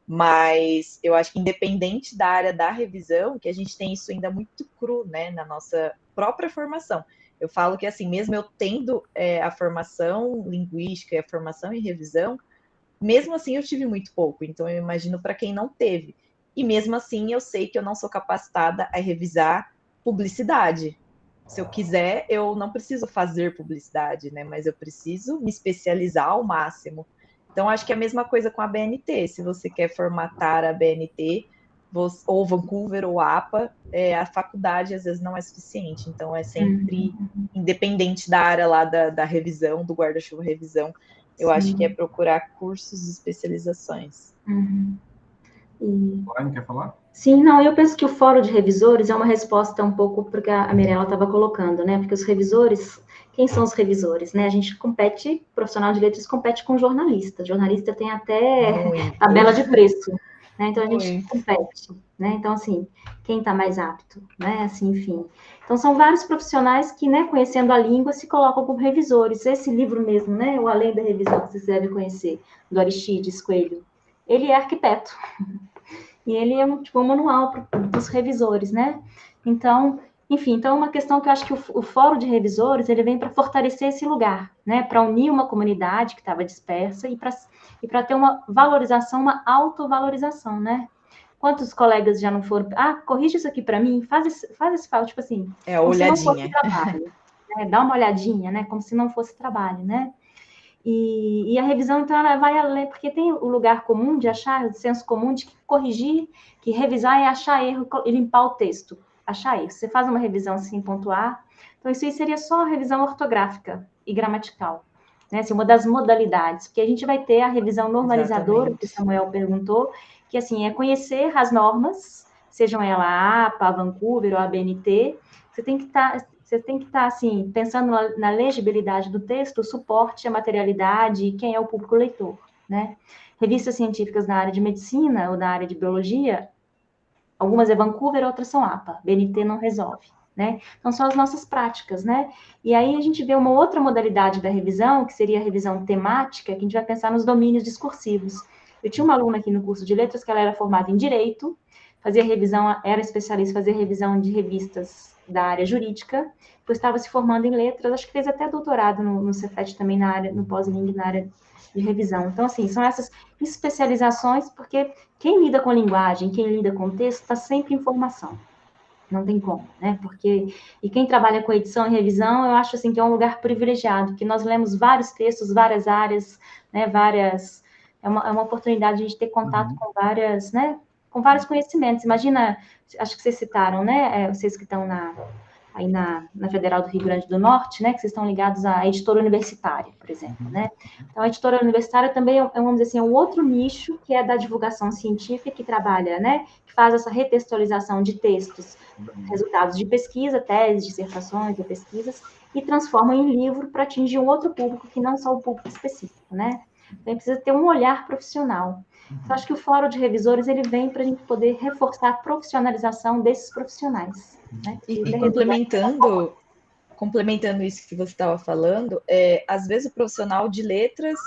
Mas eu acho que independente da área da revisão, que a gente tem isso ainda muito cru, né, na nossa própria formação. Eu falo que, assim, mesmo eu tendo a formação linguística e a formação em revisão, mesmo assim eu tive muito pouco. Então, eu imagino para quem não teve. E mesmo assim, eu sei que eu não sou capacitada a revisar publicidade. Se eu quiser, eu não preciso fazer publicidade, né? Mas eu preciso me especializar ao máximo. Então, acho que é a mesma coisa com a BNT. Se você quer formatar a BNT, ou Vancouver ou APA, a faculdade às vezes não é suficiente. Então, é sempre independente da área lá da revisão, do guarda-chuva revisão. Eu acho que é procurar cursos e especializações. Laine, quer falar? Sim, não, eu penso que o fórum de revisores é uma resposta um pouco porque a Mirella estava colocando, né? Porque os revisores, quem são os revisores, né? A gente compete, profissional de letras compete com jornalista. Jornalista tem até tabela de preço, né? Então a gente compete, né? Então, assim, quem está mais apto, né? Assim, enfim. Então, são vários profissionais que, né, conhecendo a língua, se colocam como revisores. Esse livro mesmo, né? O Além da Revisão, que vocês devem conhecer, do Aristides Coelho, ele é arquiteto. E ele é um manual para os revisores, né? Então, enfim, então é uma questão que eu acho que o fórum de revisores, ele vem para fortalecer esse lugar, né? Para unir uma comunidade que estava dispersa e para ter uma valorização, uma autovalorização, né? Quantos colegas já não foram, corrige isso aqui para mim, faz esse file, tipo assim, como se não fosse trabalho, né? Dá uma olhadinha, né? Como se não fosse trabalho, né? E a revisão, então, ela vai além, porque tem o lugar comum de achar, o senso comum de que corrigir, que revisar é achar erro e limpar o texto. achar erro. Você faz uma revisão sem pontuar, então isso aí seria só a revisão ortográfica e gramatical, né? Assim, uma das modalidades, porque a gente vai ter a revisão normalizadora, que o Samuel perguntou, que assim, é conhecer as normas, sejam elas a APA, a Vancouver ou a ABNT, você tem que estar assim, pensando na legibilidade do texto, o suporte, a materialidade e quem é o público leitor, né? Revistas científicas na área de medicina ou na área de biologia, algumas é Vancouver, outras são APA. BNT não resolve, né? Então, são as nossas práticas, né? E aí a gente vê uma outra modalidade da revisão, que seria a revisão temática, que a gente vai pensar nos domínios discursivos. Eu tinha uma aluna aqui no curso de letras que ela era formada em Direito, fazia revisão, era especialista em fazer revisão de revistas da área jurídica, depois estava se formando em letras, acho que fez até doutorado no Cefet também na área, no pós-ling, na área de revisão. Então, assim, são essas especializações, porque quem lida com linguagem, quem lida com texto, está sempre em formação. Não tem como, né? Porque, e quem trabalha com edição e revisão, eu acho assim que é um lugar privilegiado, que nós lemos vários textos, várias áreas, né? É uma oportunidade de a gente ter contato com várias, né? Com vários conhecimentos. Imagina, acho que vocês citaram, né? Vocês que estão aí na Federal do Rio Grande do Norte, né, que vocês estão ligados à editora universitária, por exemplo, né? Então, a editora universitária também vamos dizer assim, um outro nicho que é da divulgação científica, que trabalha, né, que faz essa retextualização de textos, resultados de pesquisa, teses, dissertações ou pesquisas, e transforma em livro para atingir um outro público que não só o público específico, né? Então, precisa ter um olhar profissional. Então, acho que o Fórum de Revisores, ele vem para a gente poder reforçar a profissionalização desses profissionais, né? E complementando isso que você estava falando, às vezes o profissional de letras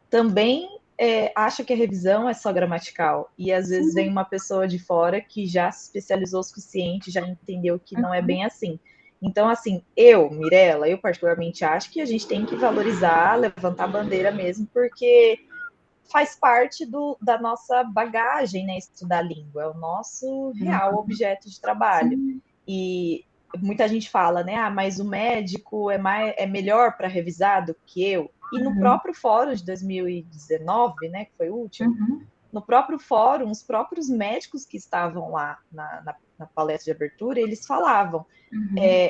também acha que a revisão é só gramatical, e às vezes vem uma pessoa de fora que já se especializou o suficiente, já entendeu que não é bem assim. Então, assim, Mirella, eu particularmente acho que a gente tem que valorizar, levantar a bandeira mesmo, porque faz parte da nossa bagagem, né, estudar língua, é o nosso real objeto de trabalho. E muita gente fala, né, mas o médico é melhor para revisar do que eu. E no próprio fórum de 2019, né, que foi o último, no próprio fórum, os próprios médicos que estavam lá na palestra de abertura, eles falavam,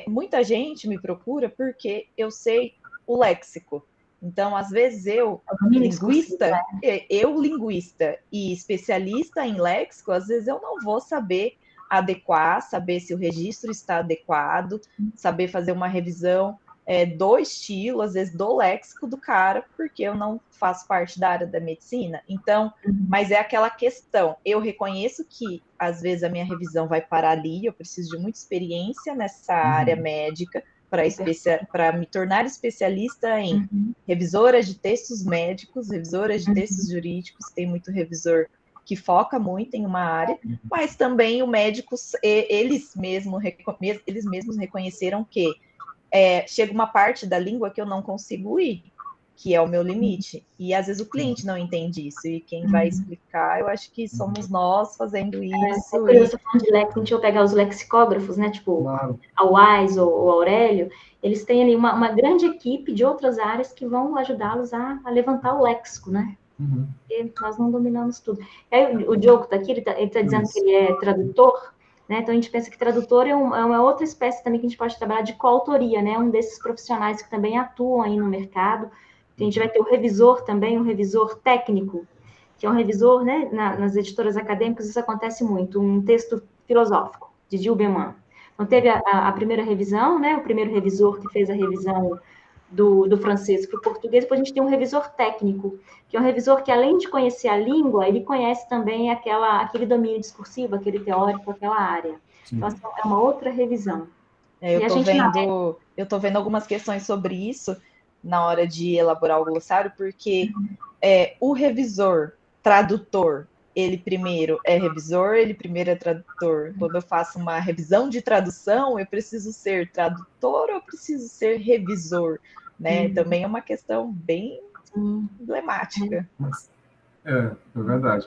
muita gente me procura porque eu sei o léxico. Então, às vezes linguista e especialista em léxico, às vezes eu não vou saber adequar, saber se o registro está adequado, saber fazer uma revisão do estilo, às vezes do léxico do cara, porque eu não faço parte da área da medicina. Então, mas é aquela questão, eu reconheço que às vezes a minha revisão vai parar ali, eu preciso de muita experiência nessa área médica, para me tornar especialista em revisoras de textos médicos, revisoras de textos jurídicos, tem muito revisor que foca muito em uma área, mas também o médico, eles mesmos reconheceram que chega uma parte da língua que eu não consigo ir, que é o meu limite. E às vezes o cliente não entende isso, e quem vai explicar, eu acho que somos nós fazendo isso. Você falando de léxico, deixa eu pegar os lexicógrafos, né? Tipo, a Wise ou o Aurélio, eles têm ali uma grande equipe de outras áreas que vão ajudá-los a levantar o léxico, né? Porque nós não dominamos tudo. Aí, o Diogo está aqui, ele tá dizendo que ele é tradutor, né? Então a gente pensa que tradutor é uma outra espécie também que a gente pode trabalhar de coautoria, né? Um desses profissionais que também atuam aí no mercado. A gente vai ter o revisor também, um revisor técnico, que é um revisor, né? Nas editoras acadêmicas isso acontece muito, um texto filosófico, de Gilles Beman. Então teve a primeira revisão, né? O primeiro revisor que fez a revisão do francês para o português, depois a gente tem um revisor técnico, que é um revisor que, além de conhecer a língua, ele conhece também aquele domínio discursivo, aquele teórico, aquela área. Então, assim, é uma outra revisão. Eu tô vendo algumas questões sobre isso na hora de elaborar o glossário, porque o revisor, tradutor, ele primeiro é revisor, ele primeiro é tradutor. Quando eu faço uma revisão de tradução, eu preciso ser tradutor ou eu preciso ser revisor, né? Também é uma questão bem emblemática. É verdade.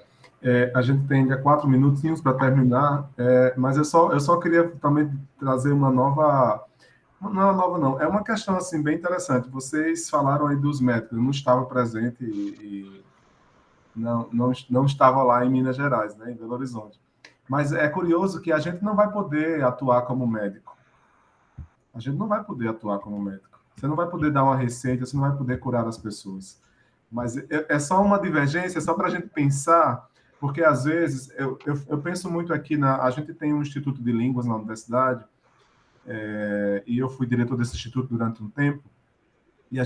A gente tem ainda 4 minutinhos para terminar, mas eu só queria também trazer uma nova... Não é nova, não. É uma questão assim, bem interessante. Vocês falaram aí dos médicos. Eu não estava presente e não estava lá em Minas Gerais, né, em Belo Horizonte. Mas é curioso que a gente não vai poder atuar como médico. A gente não vai poder atuar como médico. Você não vai poder dar uma receita, você não vai poder curar as pessoas. Mas é só uma divergência, só para a gente pensar, porque às vezes eu penso muito aqui a gente tem um instituto de línguas na universidade, e eu fui diretor desse instituto durante um tempo. E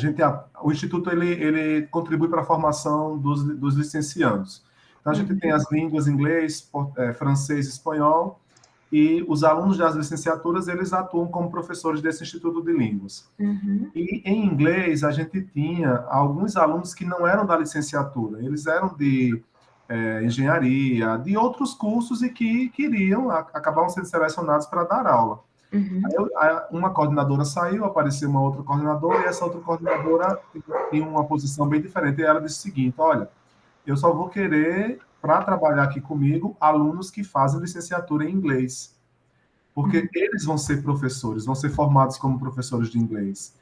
o instituto ele contribui para a formação dos licenciados. Então a gente tem as línguas inglês, francês, espanhol, e os alunos das licenciaturas eles atuam como professores desse instituto de línguas. E em inglês a gente tinha alguns alunos que não eram da licenciatura, eles eram de engenharia, de outros cursos e que acabavam sendo selecionados para dar aula. Aí uma coordenadora saiu, apareceu uma outra coordenadora, e essa outra coordenadora tinha uma posição bem diferente. E ela disse o seguinte: olha, eu só vou querer, para trabalhar aqui comigo, alunos que fazem licenciatura em inglês. Porque eles vão ser professores, vão ser formados como professores de inglês.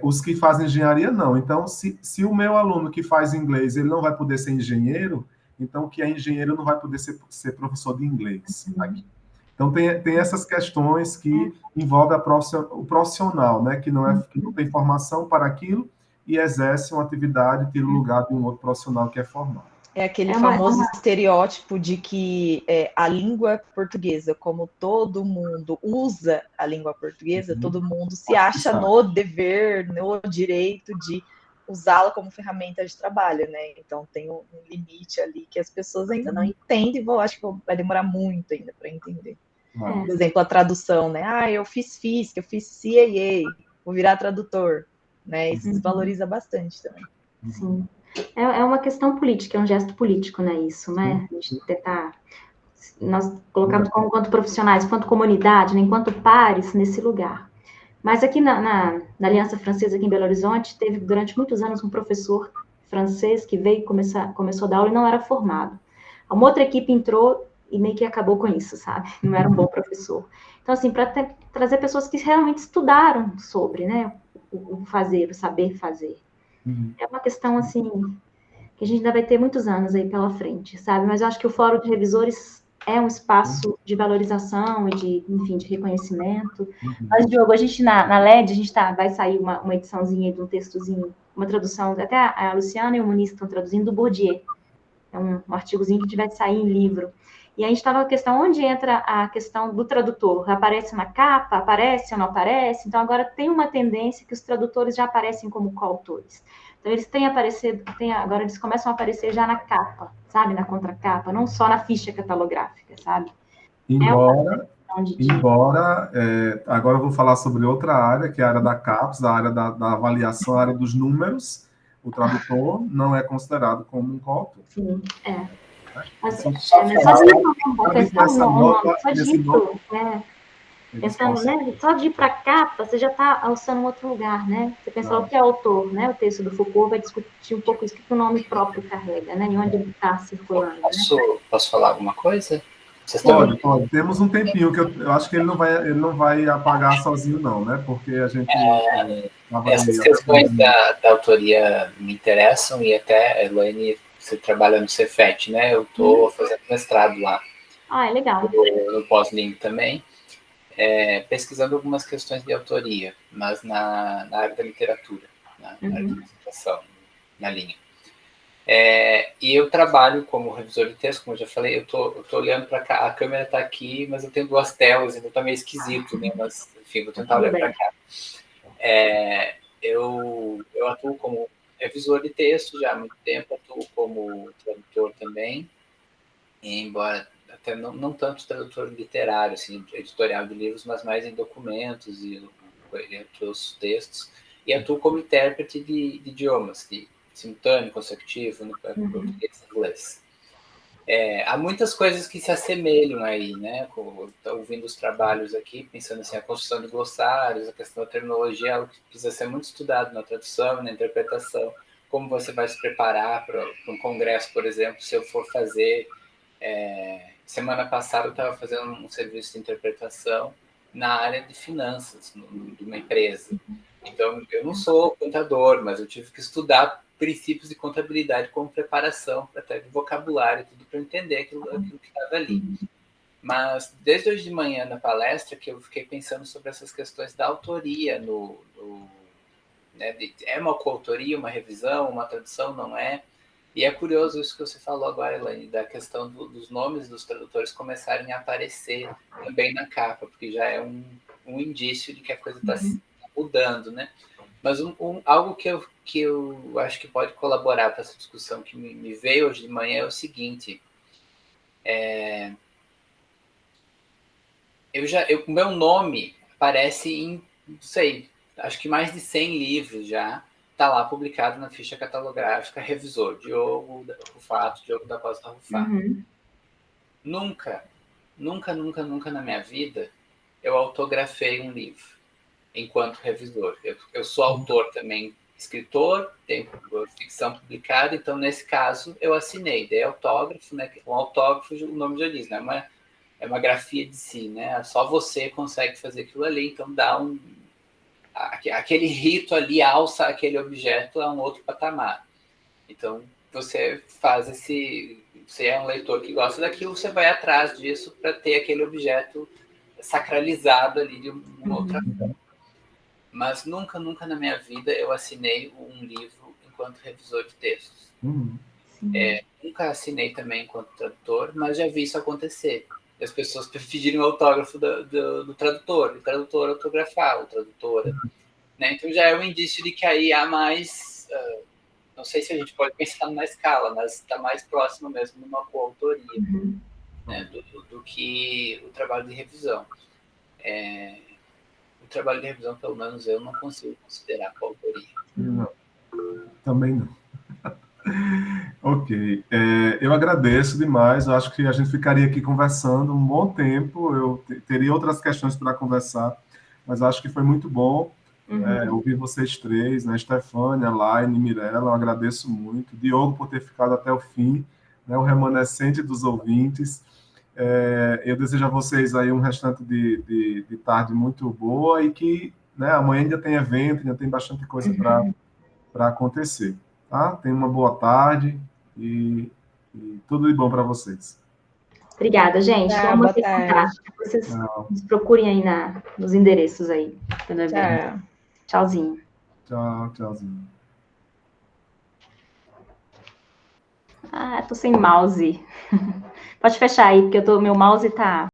Os que fazem engenharia, não. Então, se o meu aluno que faz inglês ele não vai poder ser engenheiro, então o que é engenheiro não vai poder ser professor de inglês aqui. Então, tem essas questões que envolvem o profissional, né, que não tem formação para aquilo e exerce uma atividade, tira o lugar de um outro profissional que é formado. É aquele famoso estereótipo de que a língua portuguesa, como todo mundo usa a língua portuguesa, todo mundo se acha no dever, no direito de usá-la como ferramenta de trabalho, né? Então tem um limite ali que as pessoas ainda não entendem, acho que vai demorar muito ainda para entender. Por exemplo, a tradução, né? Eu fiz FISC, eu fiz CAA, vou virar tradutor, né? Isso desvaloriza bastante também. Sim. É uma questão política, é um gesto político, né? Isso, né? A gente tentar... Nós colocamos enquanto profissionais, enquanto comunidade, né? Enquanto pares nesse lugar. Mas aqui na Aliança Francesa, aqui em Belo Horizonte, teve durante muitos anos um professor francês que veio começou a dar aula e não era formado. Uma outra equipe entrou e meio que acabou com isso, sabe? Não era um bom professor. Então, assim, para trazer pessoas que realmente estudaram sobre, né? O fazer, o saber fazer. É uma questão, assim, que a gente ainda vai ter muitos anos aí pela frente, sabe? Mas eu acho que o Fórum de Revisores é um espaço de valorização e enfim, de reconhecimento. Mas, Diogo, a gente na LED, a gente vai sair uma ediçãozinha de um textozinho, uma tradução, até a Luciana e o Muniz estão traduzindo do Bourdieu. É um artigozinho que vai sair em livro. E a gente estava na questão, onde entra a questão do tradutor? Aparece na capa? Aparece ou não aparece? Então, agora tem uma tendência que os tradutores já aparecem como coautores. Então, eles agora eles começam a aparecer já na capa, sabe? Na contracapa, não só na ficha catalográfica, sabe? Embora, agora eu vou falar sobre outra área, que é a área da CAPES, a área da avaliação, a área dos números. O tradutor não é considerado como um coautor. Sim, Mas só pensando, né? Só de ir para a capa, você já está alçando um outro lugar, né? Você pensa o que é autor, né? O texto do Foucault vai discutir um pouco isso que o nome próprio carrega, né? E onde ele está circulando. Posso falar alguma coisa? Pode. Temos um tempinho que eu acho que ele não vai apagar sozinho, não, né? Porque a gente... essas questões da autoria me interessam, e até a Elaine, você trabalha no Cefet, né? Eu estou fazendo mestrado lá. É legal. No pós-ling também, pesquisando algumas questões de autoria, mas na área da literatura, na área da ilustração, na linha. E eu trabalho como revisor de texto, como eu já falei, eu tô olhando para cá, a câmera está aqui, mas eu tenho duas telas, então está meio esquisito, né? Mas, enfim, vou tentar olhar para cá. Eu atuo como revisor de texto já há muito tempo, atuo como tradutor também, embora até não tanto tradutor literário, assim, editorial de livros, mas mais em documentos e outros textos, e atuo como intérprete de idiomas, de simultâneo, consecutivo, no português e inglês. Há muitas coisas que se assemelham aí, né? Ouvindo os trabalhos aqui, pensando assim, a construção de glossários, a questão da terminologia, é algo que precisa ser muito estudado na tradução, na interpretação. Como você vai se preparar para um congresso, por exemplo, se eu for fazer... semana passada eu estava fazendo um serviço de interpretação na área de finanças, de uma empresa. Então, eu não sou contador, mas eu tive que estudar princípios de contabilidade como preparação, até de vocabulário, tudo para entender aquilo que estava ali. Mas desde hoje de manhã na palestra que eu fiquei pensando sobre essas questões da autoria né, é uma coautoria, uma revisão, uma tradução, não é? E é curioso isso que você falou agora, Elaine, da questão dos nomes dos tradutores começarem a aparecer também na capa, porque já é um indício de que a coisa está mudando, né? Mas algo que eu acho que pode colaborar para essa discussão que me veio hoje de manhã é o seguinte: o meu nome aparece em, não sei, acho que mais de 100 livros já, está lá publicado na ficha catalográfica, revisor, Diogo Rufato, Diogo da Costa Rufato. Nunca na minha vida eu autografei um livro enquanto revisor. Eu sou autor também, escritor, tenho ficção publicada, então nesse caso eu assinei, dei autógrafo, né? Um autógrafo, o nome já diz, né? É uma grafia de si, né? Só você consegue fazer aquilo ali, então dá aquele rito ali alça aquele objeto a um outro patamar. Então você faz você é um leitor que gosta daquilo, você vai atrás disso para ter aquele objeto sacralizado ali de uma outra forma. Mas nunca na minha vida eu assinei um livro enquanto revisor de textos. Nunca assinei também enquanto tradutor, mas já vi isso acontecer. As pessoas pedirem o autógrafo do tradutor, o tradutor autografar, o tradutora. Né? Então já é um indício de que aí há mais... não sei se a gente pode pensar na escala, mas está mais próximo mesmo de uma coautoria, né? do que o trabalho de revisão. O trabalho de revisão, pelo menos eu não consigo considerar coautoria. Não, também não. Ok. Eu agradeço demais. Eu acho que a gente ficaria aqui conversando um bom tempo. Eu teria outras questões para conversar, mas acho que foi muito bom ouvir vocês três, né? Stefânia, Laine, Mirella, eu agradeço muito. Diogo por ter ficado até o fim, né? O remanescente dos ouvintes. Eu desejo a vocês aí um restante de tarde muito boa e que, né, amanhã ainda tem evento, ainda tem bastante coisa para acontecer. Tá? Tenham uma boa tarde e tudo de bom para vocês. Obrigada, gente. Vamos boa tarde. Vocês nos procurem aí nos endereços aí. Tchauzinho. Tchauzinho. Tô sem mouse. Pode fechar aí, porque meu mouse tá...